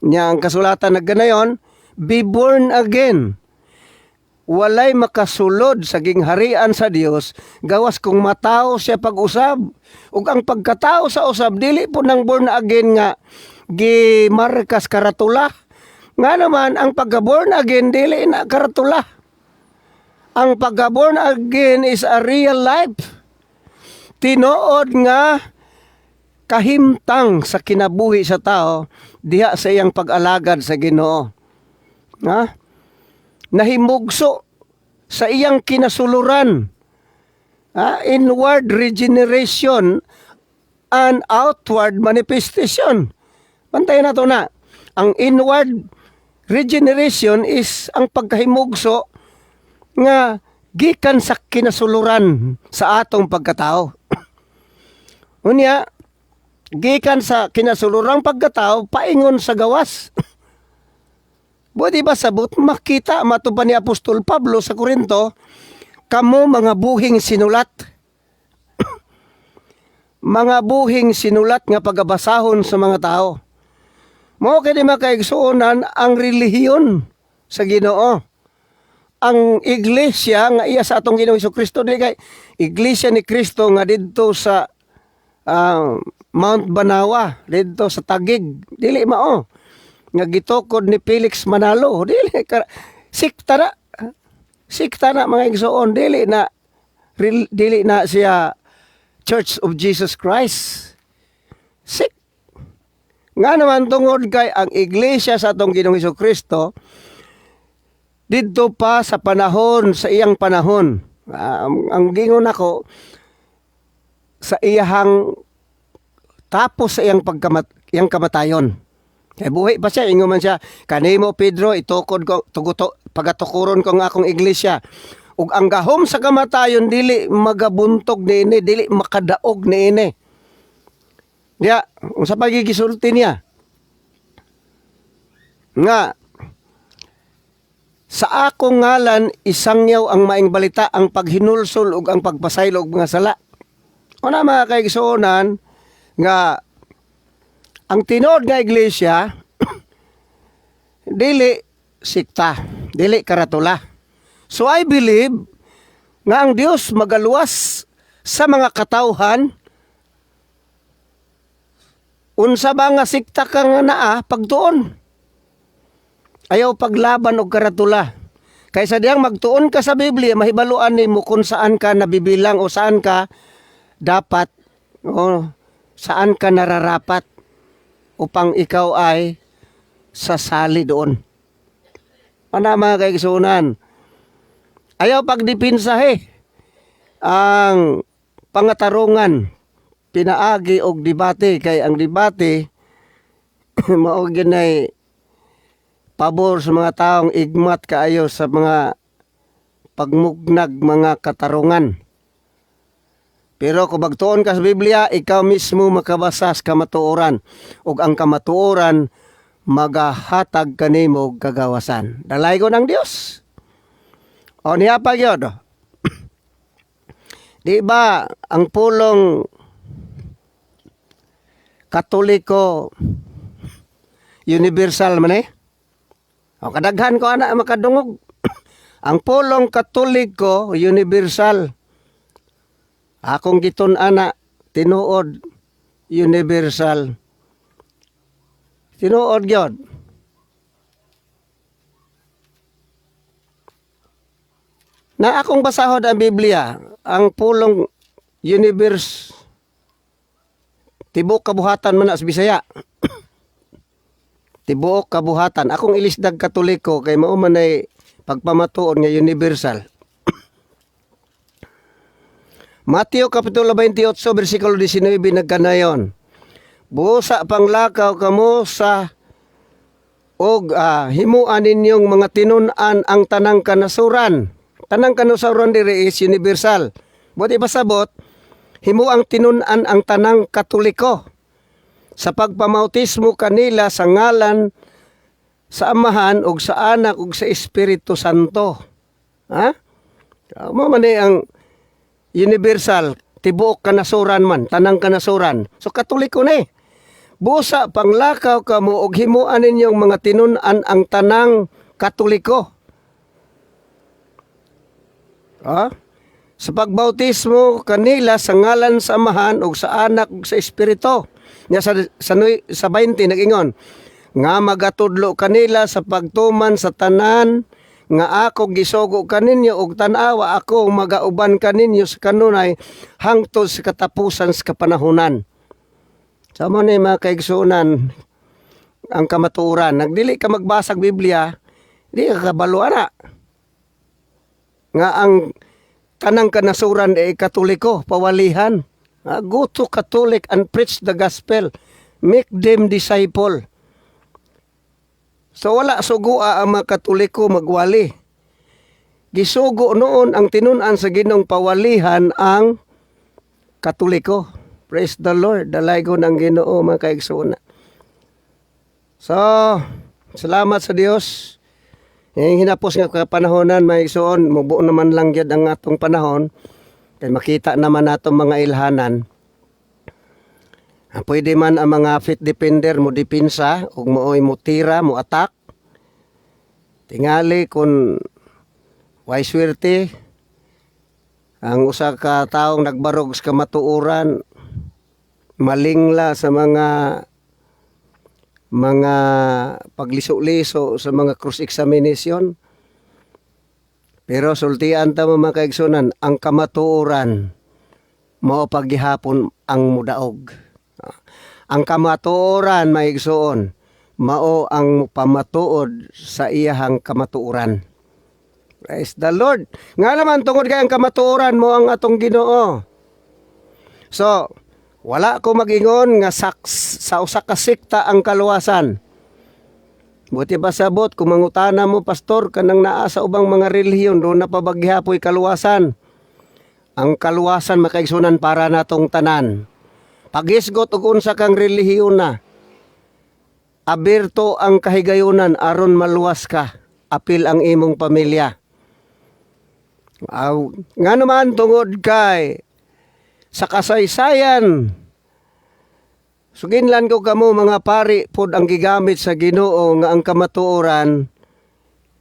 Nya ang kasulatan nagganayon, be born again. Walay makasulod sa gingharian sa Dios gawas kung matao siya pag-usab. Ug ang pagkatao sa usab dili po nang born again nga gimarkas karatula. Nga naman ang pagka-born again dili na karatula. Ang pagka-born again is a real life. Tinuod nga kahimtang sa kinabuhi sa tao diha sa iyang pag-alagad sa Ginoo. Ha? Nahimugso sa iyang kinasuluran. Inward regeneration and outward manifestation. Pantayin na ito na. Ang inward regeneration is ang pagkahimugso nga gikan sa kinasuluran sa atong pagkatao. Unya, gikan sa kinasulurang pagkatao, paingon sa gawas. Buti ba sabot makita matuban ni Apostol Pablo sa Korinto, kamo mga buhing sinulat. Mga buhing sinulat nga pagabasahon sa mga tao. Mao kini makaigsuonan ang relihiyon sa Ginoo. Ang iglesia nga iya sa atong Ginoong Jesucristo dili kay iglesia ni Kristo nga didto sa Mount Banawa, didto sa Tagig, dili mao. Nga gitukod ni Felix Manalo, dili sikta na mga igsoon, dili na siya Church of Jesus Christ. Nga naman tungod kay ang iglesia sa atong Ginoong Jesucristo didto pa sa panahon, sa iyang panahon. Ang gingon ako, sa iyang tapos sa iyang kamatayon. Kaya buhay pa siya, ingon man siya, kanimo Pedro, itukod ko, pagatukuron ko nga akong iglesia. Ug ang gahom sa kamatayon, dili magabuntog niini, dili makadaog niini. Diya, unsa pagigisulti niya? Nga, sa akong ngalan, isangyaw ang maing balita, ang paghinulsol ug ang pagpasaylo og mga sala. O na mga kaigsuonan, nga ang tinuod nga iglesia dili sikta, dili karatula. So I believe nga ang Dios magaluwas sa mga katawhan unsa ba nga sikta ka nga naa pagtuon. Ayaw paglaban og karatula. Kaysa diyang magtuon ka sa Biblia, mahibaluan nimo kung saan ka nabibilang o saan ka dapat o saan ka nararapat upang ikaw ay sasali doon. Ano mga kaigsunan? Ayaw pagdipinsahe ang pangatarungan, pinaagi og debate, kay ang debate mao ginay pabor sa mga taong igmat kaayo sa mga pagmugnag mga katarungan. Pero kung magtuon ka sa Biblia, ikaw mismo makabasa sa kamatuoran. Ug ang kamatuoran, magahatag kanimo og kagawasan. Dalay ko ng Dios. O niya pa yun. Di ba ang pulong Katoliko universal man eh? O kadaghan ko anak makadungog. Ang pulong Katoliko universal. Akong giton anak tinuod universal. Tinuod gyud. Na akong basahod ang Biblia, ang pulong universe tibok kabuhatan man na sa Bisaya. Tibuok kabuhatan. Akong ilisdag Katoliko kay mao man ay pagpamatuon nga universal. Mateo Kapitulo 28, versikulo 19 nagkanayon. Busa panglakaw kamo sa og himuan ninyong mga tinun-an ang tanang kanasuran. Tanang kanasuran diri is universal. Buti pasabot, himuang tinun-an ang tanang Katoliko. Sa pagpamautismo kanila sa ngalan sa Amahan ug sa Anak ug sa Espiritu Santo. Ha? Mo man ang universal, tibuok kanasuran man, tanang kanasuran. So Katoliko ni. Busa panglakaw kamo og himuan ninyong mga tinun-an ang tanang Katoliko. Ha? Sa pagbautismo kanila sa ngalan sa Amahan ug sa Anak ug sa Espiritu. Nya sa 20 nag-ingon nga magatudlo kanila sa pagtuman sa tanan nga ako gisugo kaninyo og tan-awa ako magauban kaninyo sa kanunay hangtod sa katapusan sa kapanahunan. Sa mo ni mga kaigsunan ang kamatuoran, nagdili ka magbasag Biblia, di ka kabalo ana. Nga ang tanang kanasuran ay Katoliko, pawalihan. Go to Catholic and preach the gospel. Make them disciple. So wala sugua ang mga Katoliko magwali. Gisugo noon ang tinun-an sa Ginoong pawalihan ang Katoliko. Praise the Lord. Dalay ko ng Ginoo mga kaigsunan. So, salamat sa Dios. Yung hinapos nga kapanahonan mga igsuon, mubuo naman lang yun ang atong panahon. Kaya makita naman natong mga ilhanan. Pwede man ang mga fit defender mo dipinsa, o mooy mo tira, mo attack. Tingali kung way swerte, ang usa ka taong nagbarog sa kamatuoran, malingla sa mga pagliso-liso sa mga cross-examination. Pero sultian ta mga kaigsunan, ang kamatuoran mao paggihapon ang mudaog. Ang kamatuoran maigsuon mao ang pamatuod sa iyahang kamatuoran. Praise the Lord. Nga naman tungod kay ang kamatuoran mo ang atong Ginoo. So, wala ko mag-ingon nga sa usa ka sekta ang kaluwasan. Buti ba sabot kung mangutana mo pastor kanang naa sa ubang mga relihiyon do na pabagyapoy kaluwasan. Ang kaluwasan makaigsunan para natong tanan. Pagisgot og unsa kang relihiyon na. Abirto ang kahigayunan aron maluwas ka. Apil ang imong pamilya. Nga naman tungod kay sa kasaysayan, suginlan ko kamo mga pari pod ang gigamit sa Ginoo nga ang kamatuoran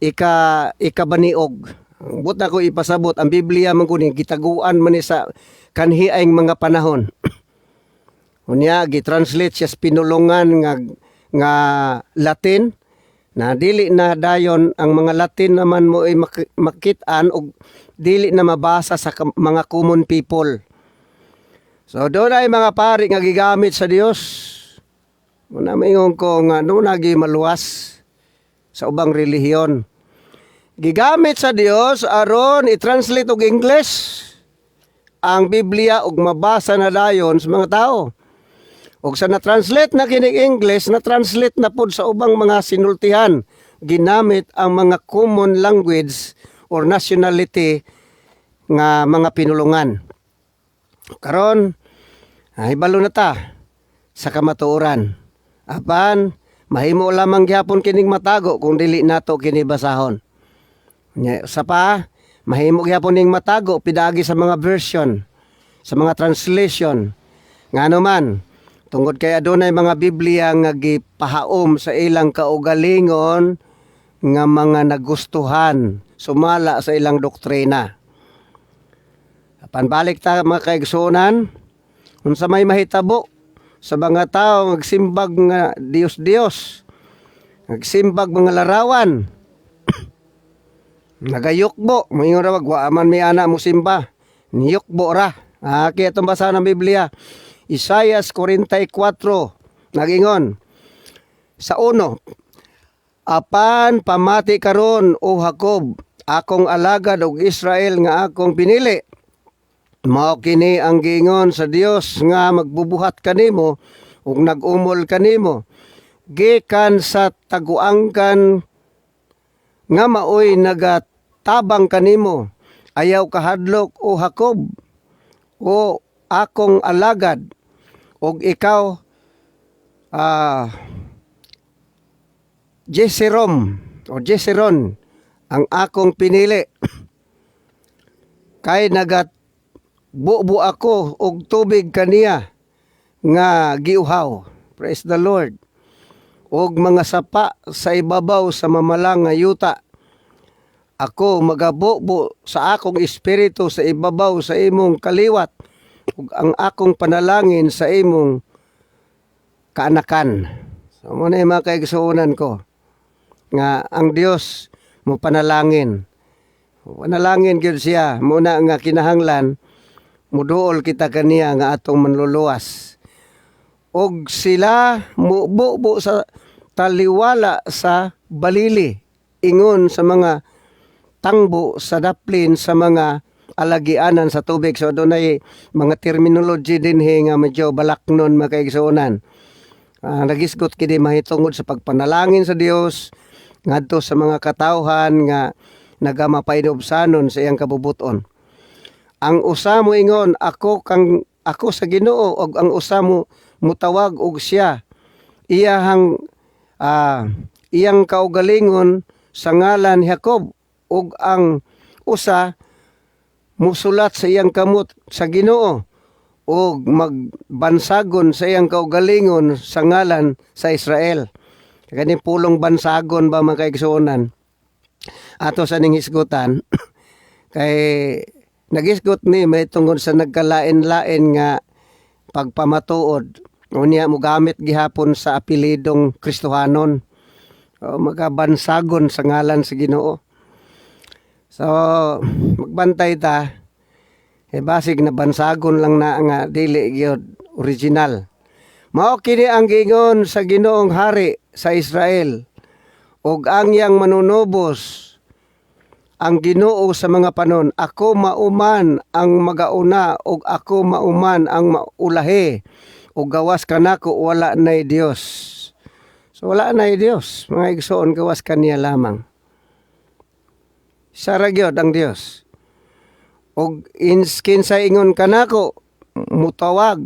ikabaniog. But na ko ipasabot ang Biblia man kuning gitaguan man ni sa kanhiayng mga panahon. Unya gitranslate siya sa pinulungan nga Latin na dili na dayon ang mga Latin naman mo ay makit-an og dili na mabasa sa mga common people. So doon ay mga pari nga gigamit sa Dios. Muna maingon ko nga doon nagi maluwas sa ubang relihiyon. Gigamit sa Dios aron i-translate og English ang Biblia og mabasa na dayon sa mga tao. Og sa na-translate na kining English, na-translate na pod sa ubang mga sinultihan. Ginamit ang mga common language or nationality nga mga pinulungan. Karon, hibalo na ta sa kamatuoran. Apan, mahimo lamang gyapon kining matago kung dili nato kini basahon. Sa pa, mahimo gyapon ning matago pidagi sa mga version, sa mga translation. Ngano man, tungod kay adunay mga Biblia nga gipahaom sa ilang kaugalingon nga mga nagustuhan sumala sa ilang doktrina. Panbalik ta mga kaigsunan, unsa may mahitabo sa mga tao magsimbag nga Dios-Dios, magsimbag mga larawan, nagayukbo, mayon ra wa man may ana mo simba, niyukbo ra. Kaya itong basa ng Biblia, Isaias 44, nagingon, sa 1, apan pamati karon o Jacob, akong alagad og Israel nga akong pinili. Mao kini ang giingon sa Dios nga magbubuhat kanimo ug nag-umol kanimo gikan sa taguangkan nga maoy nagatabang kanimo. Ayaw kahadlok o Jacob o akong alagad ug ikaw Jesiron ang akong pinili. Kay bubo ako og tubig kaniya nga giuhaw. Praise the Lord. Og mga sapa sa ibabaw sa mamalang nga yuta. Ako magabubo sa akong espiritu sa ibabaw sa imong kaliwat ug ang akong panalangin sa imong kaanakan. So mo na mga kaigsuonan ko nga ang Dios mo panalangin. Panalangin gyud siya muna nga kinahanglan muduol kita kaniya nga atong manluluwas. Og sila mububo sa taliwala sa balili, ingon sa mga tangbo sa daplin sa mga alagianan sa tubig. So doon ay mga terminology din nga medyo balaknon makaigsuonan. Nagisgot kini mahitungod sa pagpanalangin sa Dios ngadto sa mga katawhan nga nagamapayinobsanon sa iyang kabubuton. Ang usa mo ingon ako sa Ginoo og ang usa mo mutawag og siya iyang kaugalingon sa ngalan Jacob ug ang usa musulat sa iyang kamot sa Ginoo ug magbansagon sa iyang kaugalingon sa ngalan sa Israel. Kani pulong bansagon ba mga kaigsuonan ato sa ning hisgutan kay nagisgot ni may tungod sa nagkalain-lain nga pagpamatuod. Unya mo gamit gihapon sa apelidong Kristohanon. Magabansagon sa ngalan sa Ginoo. So magbantay ta. Basig na bansagon lang na nga dili gyud original. Mao kini ang giingon sa Ginoong Hari sa Israel ug ang yang manunubos ang Ginoo sa mga panon. Ako mauman ang magauna ug ako mauman ang maulahi. Ug gawas kanako wala nay Dios. So wala nay Dios, mga igsoon, gawas kaniya lamang. Siya ra gyud ang Dios. Og kinsa ingon kanako mutawag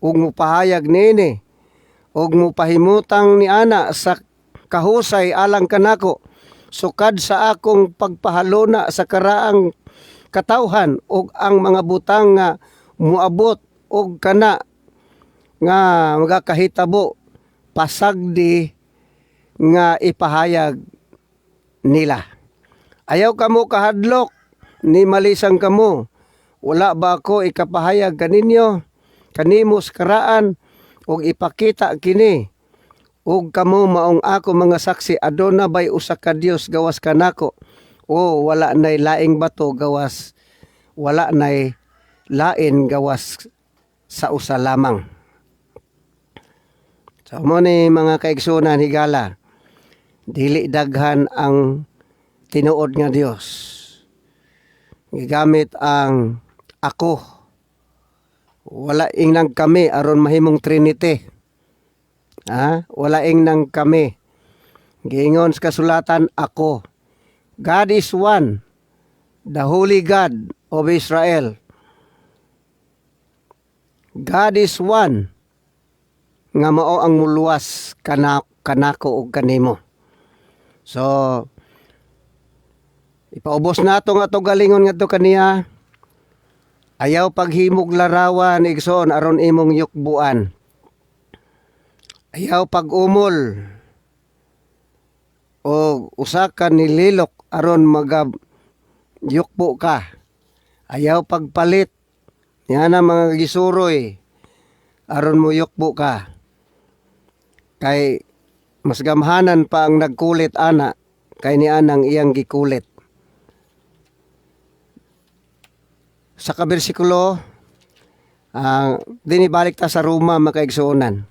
ug mupahayag nini ug mupahimutang ni ana sa kahusay alang kanako sukad sa akong pagpahalona sa karaang katawhan ug ang mga butang nga muabot og kana nga magakahitabo pasagdi nga ipahayag nila. Ayaw kamo kahadlok ni malisang kamo. Wala ba ako ikapahayag kaninyo kanimo sa karaan ug ipakita kini ug kamo maong ako mga saksi aduna bay usa ka Dios gawas kanako o wala nay laing bato gawas wala nay lain gawas sa usa lamang. So mo ni mga kaigsunan higala, dili daghan ang tinuod nga Dios. Gigamit ang ako. Wala ing nang kami aron mahimong Trinity. Wala ing nang kami. Giingon sa kasulatan ako. God is one. The Holy God of Israel. God is one. Nga mao ang muluwas kanako ug kanimo. So ipaubos nato nga to galingon nga to kaniya. Ayaw paghimog larawan igsoon aron imong yukbuan. Ayaw pag-umol o usa ka nililok aron yukbo ka. Ayaw pagpalit. Yan ang mga gisuroy aron mo yukbo ka. Kay mas gamhanan pa ang nagkulit ana kay ni anang iyang gikulit. Sa kabersikulo, dinibalik ta sa Roma makaigsuonan.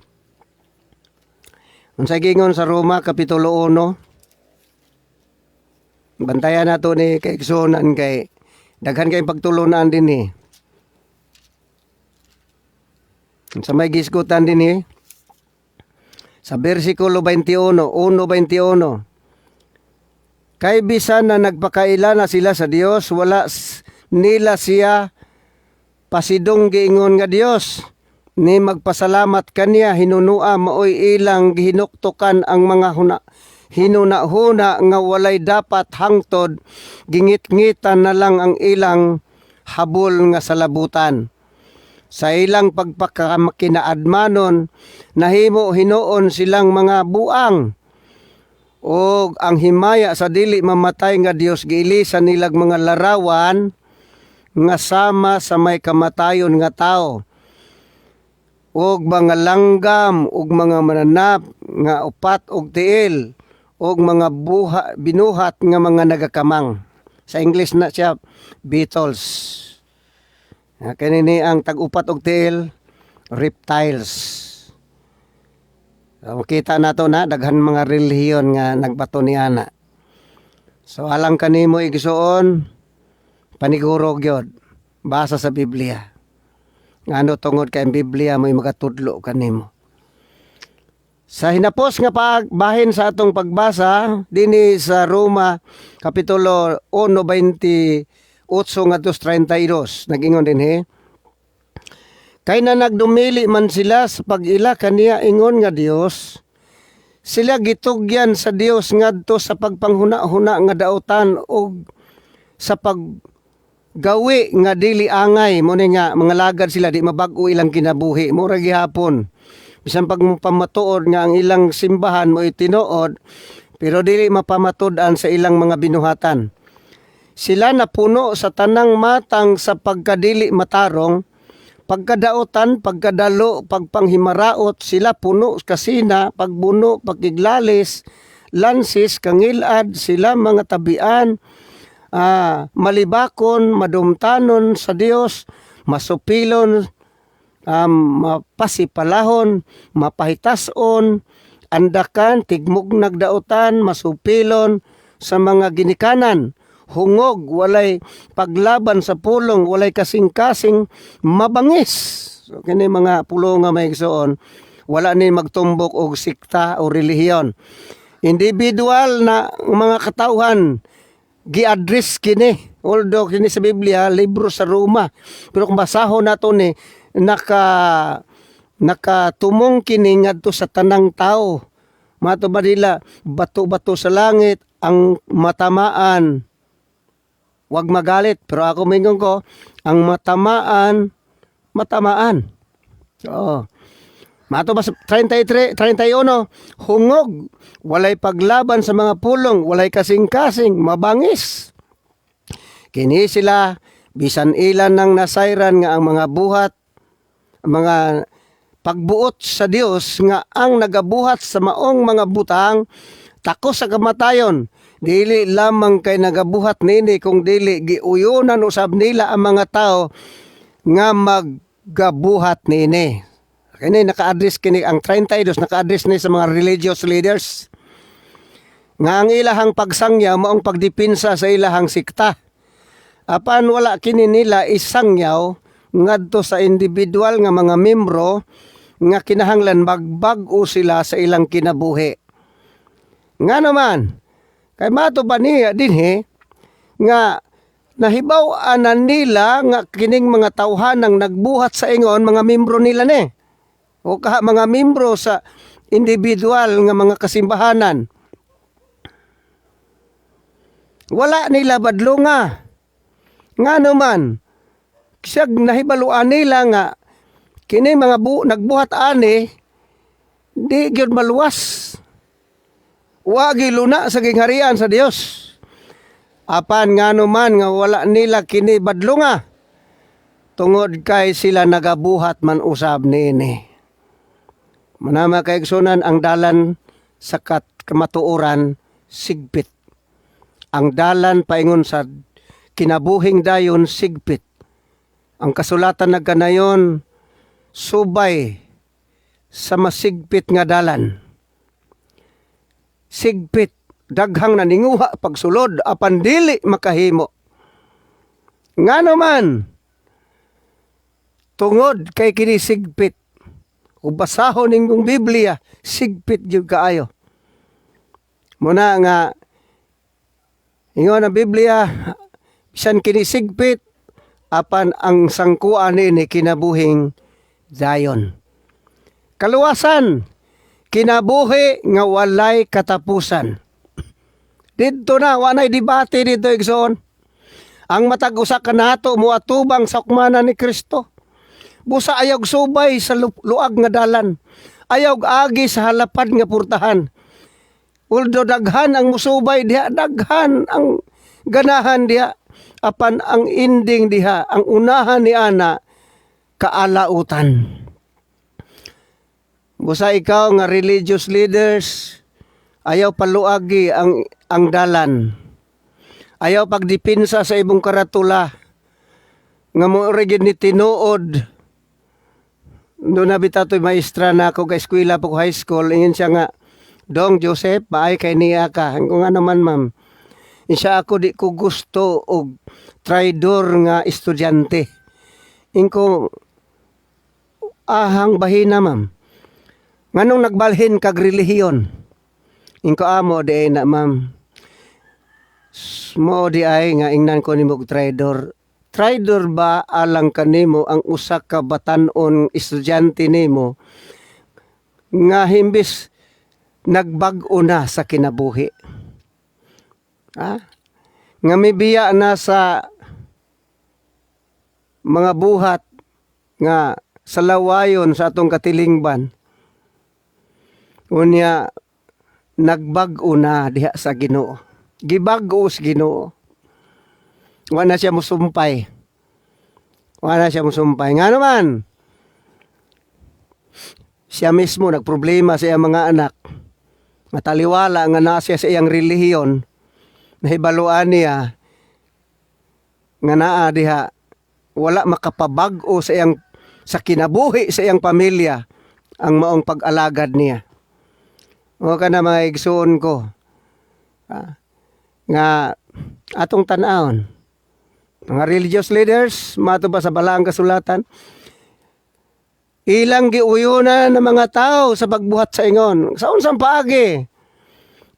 Unsay gingon sa Roma kapitulo 1, bantayan nato ni kaigsuonan kay daghan kay pagtulunan din sa may gisgutan din sa bersikulo 21, 1:21. Kay bisan na nagpakaila na sila sa Dios, wala nila siya pasidong giingon nga Dios ni magpasalamat kaniya hinunua maoy ilang gihinuktukan ang mga hinuna-huna nga walay dapat hangtod gingit-ngitan na lang ang ilang habol nga salabutan. Sa ilang pagpakakinaadmanon nahimo hinuon silang mga buang o ang himaya sa dili mamatay nga Dios giilisan nilag mga larawan nga sama sa may kamatayon nga tao ug mga langgam ug mga mananap nga upat ug tiil ug mga binuhat nga mga nagakamang. Sa English na siya beetles. Kanini ang tag-upat og tiil reptiles. Makita nato na daghan mga relihiyon nga nagbato ni ana. So alang kanimo igsuon paniguro gyud basa sa Biblia. Ngano tungod kay ang Biblia mo'y magatudlo kanimo. Sa hinapos nga pagbahin sa atong pagbasa dinhi sa Roma kapitulo 1:28 ngadto 32 nagingon dinhi. Kay na nagdumili man sila sa pag-ila kaniya ingon nga Dios, sila gitugyan sa Dios ngadto sa pagpanghuna-huna nga daotan og sa paggawi nga dili angay mo nga mga lagad sila di mabag-o ilang kinabuhi mura gihapon. Bisan pag pamatuod nga ang ilang simbahan mo tinuod pero dili mapamatud-an sa ilang mga binuhatan. Sila napuno sa tanang matang sa pagkadili matarong, pagkadaotan, pagkadalo, pagpanghimaraot, sila puno kasina, pagbuno, pagkiglalis, lansis, kangilad, sila mga tabian, malibakon, madumtanon sa Dios, masupilon, mapasipalahon, mapahitason, andakan, tigmug nagdaotan, masupilon sa mga ginikanan, hungog, walay paglaban sa pulong, walay kasing-kasing, mabangis. So, kini mga pulong nga may igsoon, wala ni magtumbok og sikta o relihiyon. Individual na mga katawhan gi-address kini. Although kini sa Biblia libro sa Roma, pero kung basahon nato ni nakatumong kini ngadto sa tanang tao. Mato ba nila bato-bato sa langit ang matamaan, wag magalit. Pero ako mingon ko, ang matamaan oo. Mato ba sa 33, 31, hungog, walay paglaban sa mga pulong, walay kasing-kasing, mabangis. Kini sila, bisan ilan ng nasayran nga ang mga buhat, mga pagbuot sa Dios nga ang nagabuhat sa maong mga butang, takos sa kamatayon. Dili lamang kay nagabuhat nini, kung dili giuyunan usab nila ang mga tao nga maggabuhat nini. Kini naka-address kini ang 32 naka-address ni sa mga religious leaders nga ang ilahang pagsangyaw maong pagdipinsa sa ilahang sikta. Apan wala kini nila isangyaw ngadto sa individual nga mga membro nga kinahanglan magbag-o sila sa ilang kinabuhi. Nga naman kay mato ba niya dinhi nga nahibaw-anan nila nga kining mga tawhanang nagbuhat sa ingon mga membro nila ni. O kaha mga membro sa individual nga mga kasimbahanan. Wala nila badlunga. Nga naman, siyag nahibaluan nila nga kini mga nagbuhat ani, di gyud maluwas. Wagi luna sa gingharian sa Dios. Apan nga naman nga wala nila kini badlunga. Tungod kay sila nagabuhat man usab niini. Manama kaigsunan ang dalan sa kamatuoran sigpit. Ang dalan paingon sa kinabuhing dayon sigpit. Ang kasulatan nagkanayon subay sa masigpit nga dalan. Sigpit daghang naninguha pagsulod apan dili makahimo. Nga naman tungod kay kini sigpit kung basahon ningong Biblia, sigpit gyud kaayo. Muna nga, ingon ang Biblia, bisan kini sigpit, apan ang sangkuan ni kinabuhing dayon. Kaluwasan, kinabuhi nga walay katapusan. Dito na, walay debate dito, igsoon. Ang matag-usa ka nato, muatubang sa ukmanan ni Kristo. Busa ayog subay sa luag nga dalan. Ayog agi sa halapad nga purtahan. Uldo daghan ang musubay diha, daghan ang ganahan diha. Apan ang ending diha, ang unahan ni ana, kaalautan. Busa ikaw nga religious leaders, ayaw paluagi ang dalan. Ayaw pagdipinsa sa ibong karatula. Nga mo rin ni tinuod. Doon na bitato'y maestra na ako ka-eskwela po high school. Ingin siya nga, Dong Joseph, maay kay niya ka. Kung nga naman ma'am, siya ako di ko gusto og traidor nga estudyante. Ingko, ahang bahina ma'am. Nganong nagbalhin kag relihiyon? Ingko amo di ay na ma'am. Mo di ay nga ingnan ko ni mong traidor. Traidor ba alang kanimo ang usa ka batan-on estudyante nimo nga himbis nagbag-o na sa kinabuhi? Ha? Nga may biya na sa mga buhat nga sa lawayon sa atong katilingban. Unya nagbag-o na diha sa Ginoo. Gibag-o sa Ginoo. Wala siya musumpay. Nga naman, siya mismo nagproblema sa iyang mga anak. Mataliwala nga nasya sa iyang relihiyon. Nahibaluan niya nga naa diha wala makapabag-o sa kinabuhi sa iyang pamilya ang maong pag-alagad niya. O ka na mga igsoon ko. Nga atong tan-awon. Mga religious leaders, mato ba sa balaang kasulatan, ilang giuyunan ng mga tao sa pagbuhat sa ingon. Sa unsang paagi,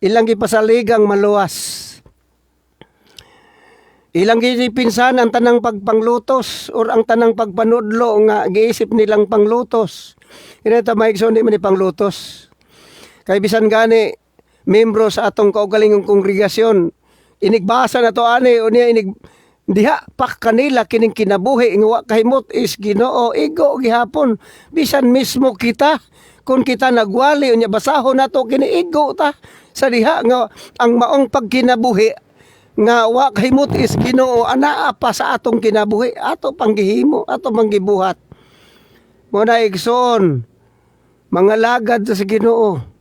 ilang gipasaligang maluwas. Ilang gipinsan ang tanang pagpanglutos or ang tanang pagpanudlo nga giisip nilang panglutos. Ito maigsoon di man ni panglutos. Kay bisan gani, membro sa atong kaugalingong kongregasyon, inigbasa na to ani, o niya diha pak kanila kining kinabuhi nga wa kahimot is Ginoo igo gihapon. Bisan mismo kita, kung kita nagwali unya basahon nato kini igo ta sa diha nga ang maong pagkinabuhi nga wa kahimot is Ginoo anaa pa sa atong kinabuhi, ato panggihimo, ato panggibuhat. Muna igsoon, mga lagad sa Ginoo.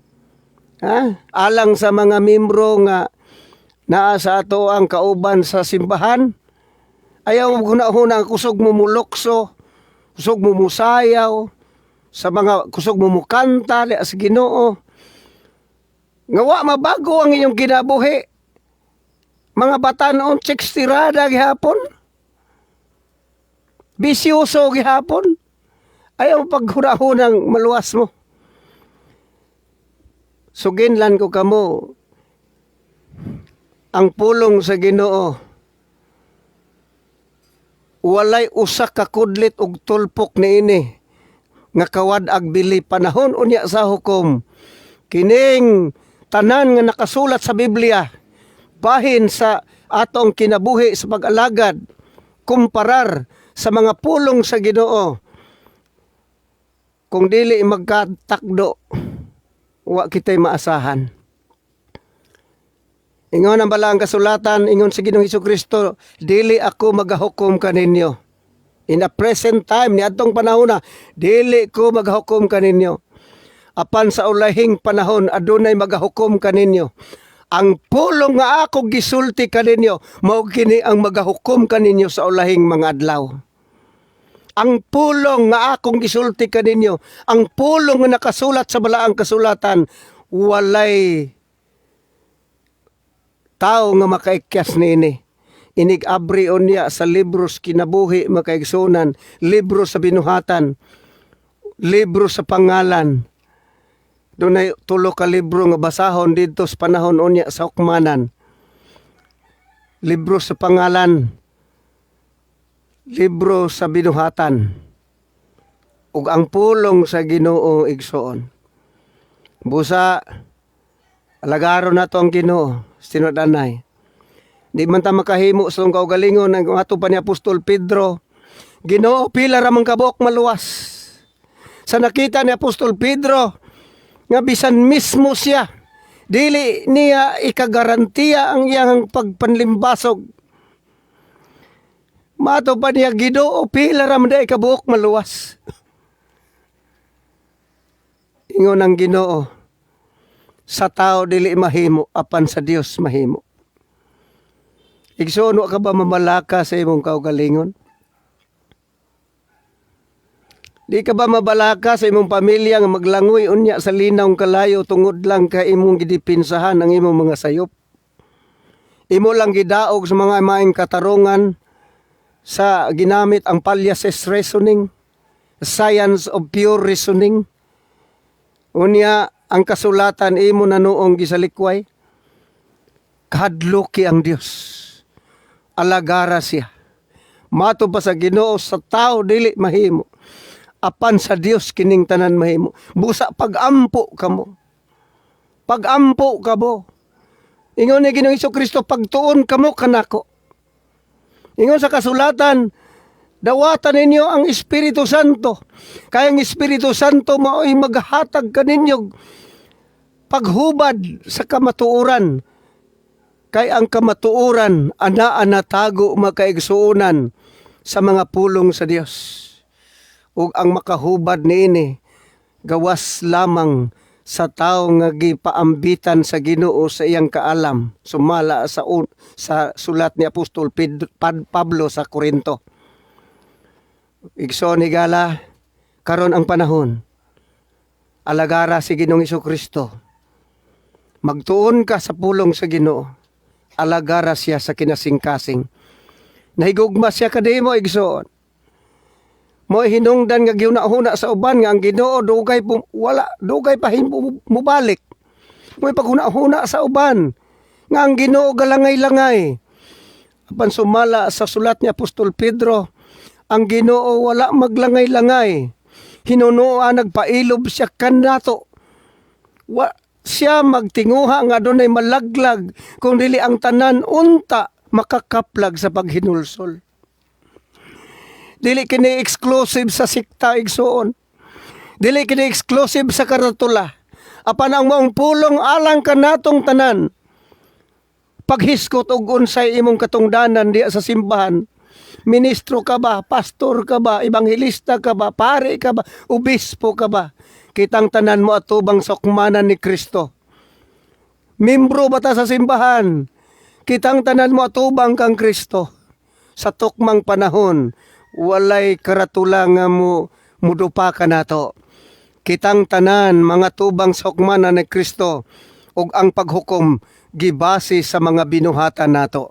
Alang sa mga membro nga naa sa ato ang kauban sa simbahan, ayaw mo hunahunang kusog mo mulokso, kusog mo musayaw, sa mga kusog mo mukanta sa Ginoo. Nga wa mabago ang inyong kinabuhi. Mga bata noon, checkstirada gihapon. Bisyoso gihapon. Ayaw paghunahunang maluwas mo. Suginlan ko kamo, ang pulong sa Ginoo, walay usa ka kudlit og tulpok niini nga kawad agbili panahon unya sa hukom. Kining tanan nga nakasulat sa Biblia, bahin sa atong kinabuhi sa pag-alagad, kumparar sa mga pulong sa Ginoo. Kung dili magkatakdo, wa kitay maasahan. Ingon ang balaang kasulatan, ingon sa Ginoong Hesukristo, dili ako magahukom kaninyo. In the present time, ni atong panahon na, dili ko magahukom kaninyo. Apan sa ulahing panahon, adunay magahukom kaninyo. Ang pulong nga ako gisulti kaninyo, mao kini ang magahukom kaninyo sa ulahing mga adlaw. Ang pulong nga akong gisulti kaninyo, ang pulong nga nakasulat sa balaang kasulatan, walay tao nga makaikyas nini. Inig-abri niya sa libros kinabuhi makaigsunan, libro sa binuhatan, libro sa pangalan. Doon ay tulo ka libro nga basahon dito sa panahon unya sa hukmanan. Libro sa pangalan, libro sa binuhatan, ug ang pulong sa Ginoo igsoon. Busa, alagaro na to ang Ginoo, sinudanay. Di man ta makahimo sa itong kaugalingon ng ato pa ni Apostol Pedro, Ginoo pila ramang kabok maluwas. Sa nakita ni Apostol Pedro, nga bisan mismo siya, dili niya ikagarantiya ang iyang pagpanlimbasog. Mato pa niya, Ginoo pila ramang day kabok maluwas. Ingon ang Ginoo, sa tao dili mahimo, apan sa Dios mahimo. Igsoon, wa ka ba mamalaka sa imong kaugalingon? Di ka ba mabalaka sa imong pamilya nga maglangoy unya sa linaw kalayo tungod lang ka imong gidipinsahan ang imong mga sayop? Imo lang gidaog sa mga maing katarungan sa ginamit ang Palliases reasoning, science of pure reasoning. Unya ang kasulatan imo na noong gisalikway, kahadloki ang Dios. Alagara siya. Mato pa sa Ginoo, sa tao dili mahimo, apan sa Dios kining tanan mahimo. Busa pagampo kamo. Pagampo kamo. Ingon ni Ginoong Hesukristo, pagtuon kamo kanako. Ingon sa kasulatan, dawatan ninyo ang Espiritu Santo. Kaya ang Espiritu Santo mao'y maghatag kaninyo paghubad sa kamatuoran. Kay ang kamatuoran, anaa tago makaigsuunan sa mga pulong sa Dios. Ug ang makahubad niini, gawas lamang sa tao nga gipaambitan sa Ginoo sa iyang kaalam, sumala sa sulat ni Apostol Pablo sa Korinto. Igsoon higala, karon ang panahon, alagara si Ginoong Hesukristo. Magtuon ka sa pulong sa Ginoo. alagara siya sa kinasingkasing. Nahigugma siya kadimo igsoon. Mo hinungdan nga giuna-huna sa uban nga ang Ginoo dugay wala dugay pa mubalik. Mo paghuna-huna sa uban nga ang Ginoo galangay-langay. Apan sumala sa sulat ni Apostol Pedro, ang Ginoo wala maglangay-langay. Hinunoa nagpailob siya kanato. Siya magtinguha nga adunay malaglag kung dili ang tanan unta makakaplag sa paghinulsol. Dili kini exclusive sa sikta igsoon. Dili kini exclusive sa karatula. Apan ang maong pulong alang kanatong tanan. Paghiskot og unsay imong katungdanan diya sa simbahan. Ministro ka ba, pastor ka ba, ebanghelista ka ba, pare ka ba, obispo ka ba? Kitang tanan mo atubang sa hukmanan ni Kristo. Membro ba ta sa simbahan? Kitang tanan mo atubang kang Kristo. Sa tukmang panahon, walay karatula nga mudupa ka nato. Kitang tanan mga tubang sa hukmanan ni Kristo ug ang paghukom gibase sa mga binuhatan nato.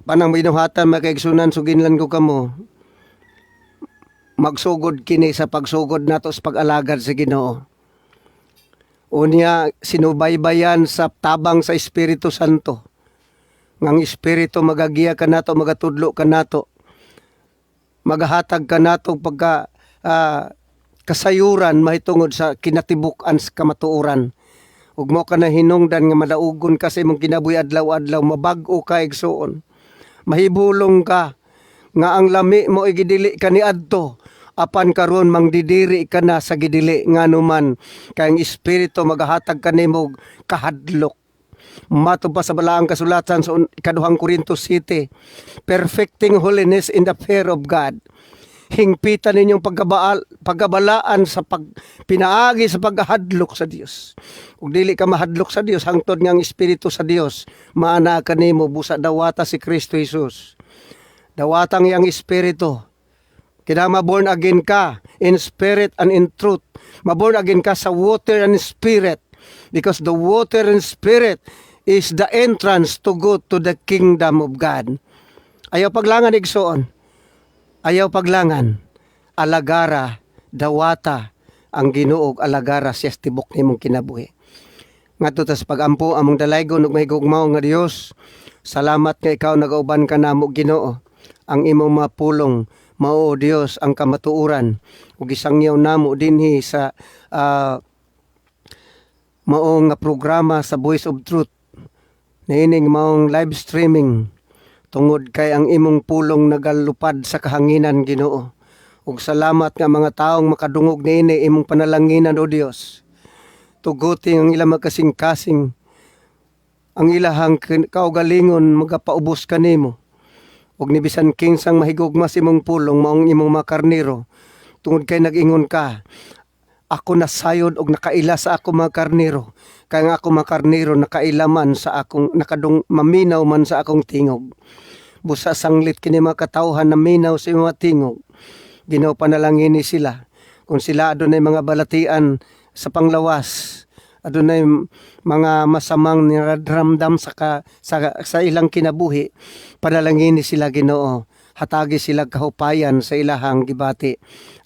Panang binuhatan makaigsunan suginlan ko kamo. Magsugod kini sa pagsugod nato sa pag-alagad sa Ginoo. Unya sinubaybayan sa tabang sa Espiritu Santo. Ngang Espiritu magagiya ka nato, magatudlo ka nato. Magahatag ka nato pagka kasayuran mahitungod sa kinatibuk-an sa kamatuoran. Ug mo ka na hinungdan nga madaugon ka sa imong kinabuhi adlaw-adlaw, mabag-o ka igsuon. Mahibulong ka nga ang lami mo igidili ka ni adto, apan karon mangdidiri ka na sa gidili nganuman kay ang Espiritu magahatag kanimo kahadlok. Mato pa sa balaang kasulatan sa 2 Korintos 7, perfecting holiness in the fear of God. Hingpitan ninyong pagkabalaan sa pinaagi sa paghadlok sa Dios. Ug dili ka mahadlok sa Dios hangtod nga ang Espiritu sa Dios maana kanimo busa dawata si Kristo Jesus. Dawatang yang Espiritu. Kaya maborn again ka in spirit and in truth. Maborn again ka sa water and spirit. Because the water and spirit is the entrance to go to the kingdom of God. Ayaw paglangan igsoon. Ayaw paglangan. Alagara, dawata, ang Ginoo alagara siya tibok nimong kinabuhi. Ngadto tas pagampo among dalaygon ug mahigugmaw nga Dios. Salamat nga ikaw nagauban ka namo Ginoo. Ang imong mapulong mao Dios ang kamatuoran ug isangyaw namo dinhi sa maong nga programa sa Voice of Truth. Niining maong live streaming tungod kay ang imong pulong nagalupad sa kahanginan Ginoo. Ug salamat nga mga taong makadungog niini imong panalanginan o Dios. Tuguti ang ilang magkasing-kasing, ang ilahang kaugalingon magapaubos kanimo. Ug ni bisan kinsang mahigugma sa imong pulong maong imong makarniro. Tungod kay nag-ingon ka, ako nasayod og nakaila sa ako mga karniro. Kaya nga ako mga karniro nakaila man sa akong maminaw man sa akong tingog. Busa sanglit kini mga katawhan na minaw sa mga tingog. Ginoo panalangin ni sila. Kung sila adunay mga balatian sa panglawas, adunay mga masamang niradramdam sa ilang kinabuhi, panalangin ni sila Ginoo. Hatagi sila kahupayan sa ilahang gibati.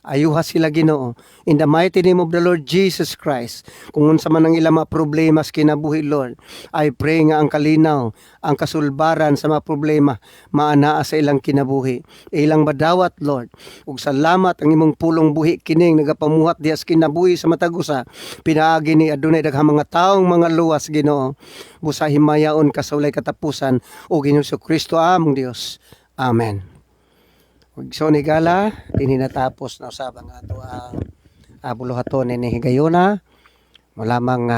Ayuha sila Ginoo. In the mighty name of the Lord Jesus Christ. Kung unsa man ang ilang mga problema sa kinabuhi Lord, I pray nga ang kalinaw, ang kasulbaran sa mga problema maanaa sa ilang kinabuhi. Ilang madawat Lord. Ug salamat ang imong pulong buhi kining nagapamuhat diha sa kinabuhi sa matagusa. Pinaagi ni adunay daghang mga taong mga luwas Ginoo. Busa himayaon ka sa walay katapusan o Ginoo Kristo among Dios. Amen. So ni gala, tininatapos na usabang ato ang buluhaton ni higayuna. Malamang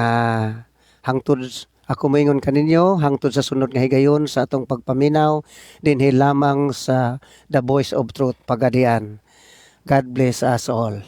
hangtod ako moingon kaninyo, hangtod sa sunod nga higayon sa atong pagpaminaw, dinhi lamang sa The Voice of Truth Pagadian. God bless us all.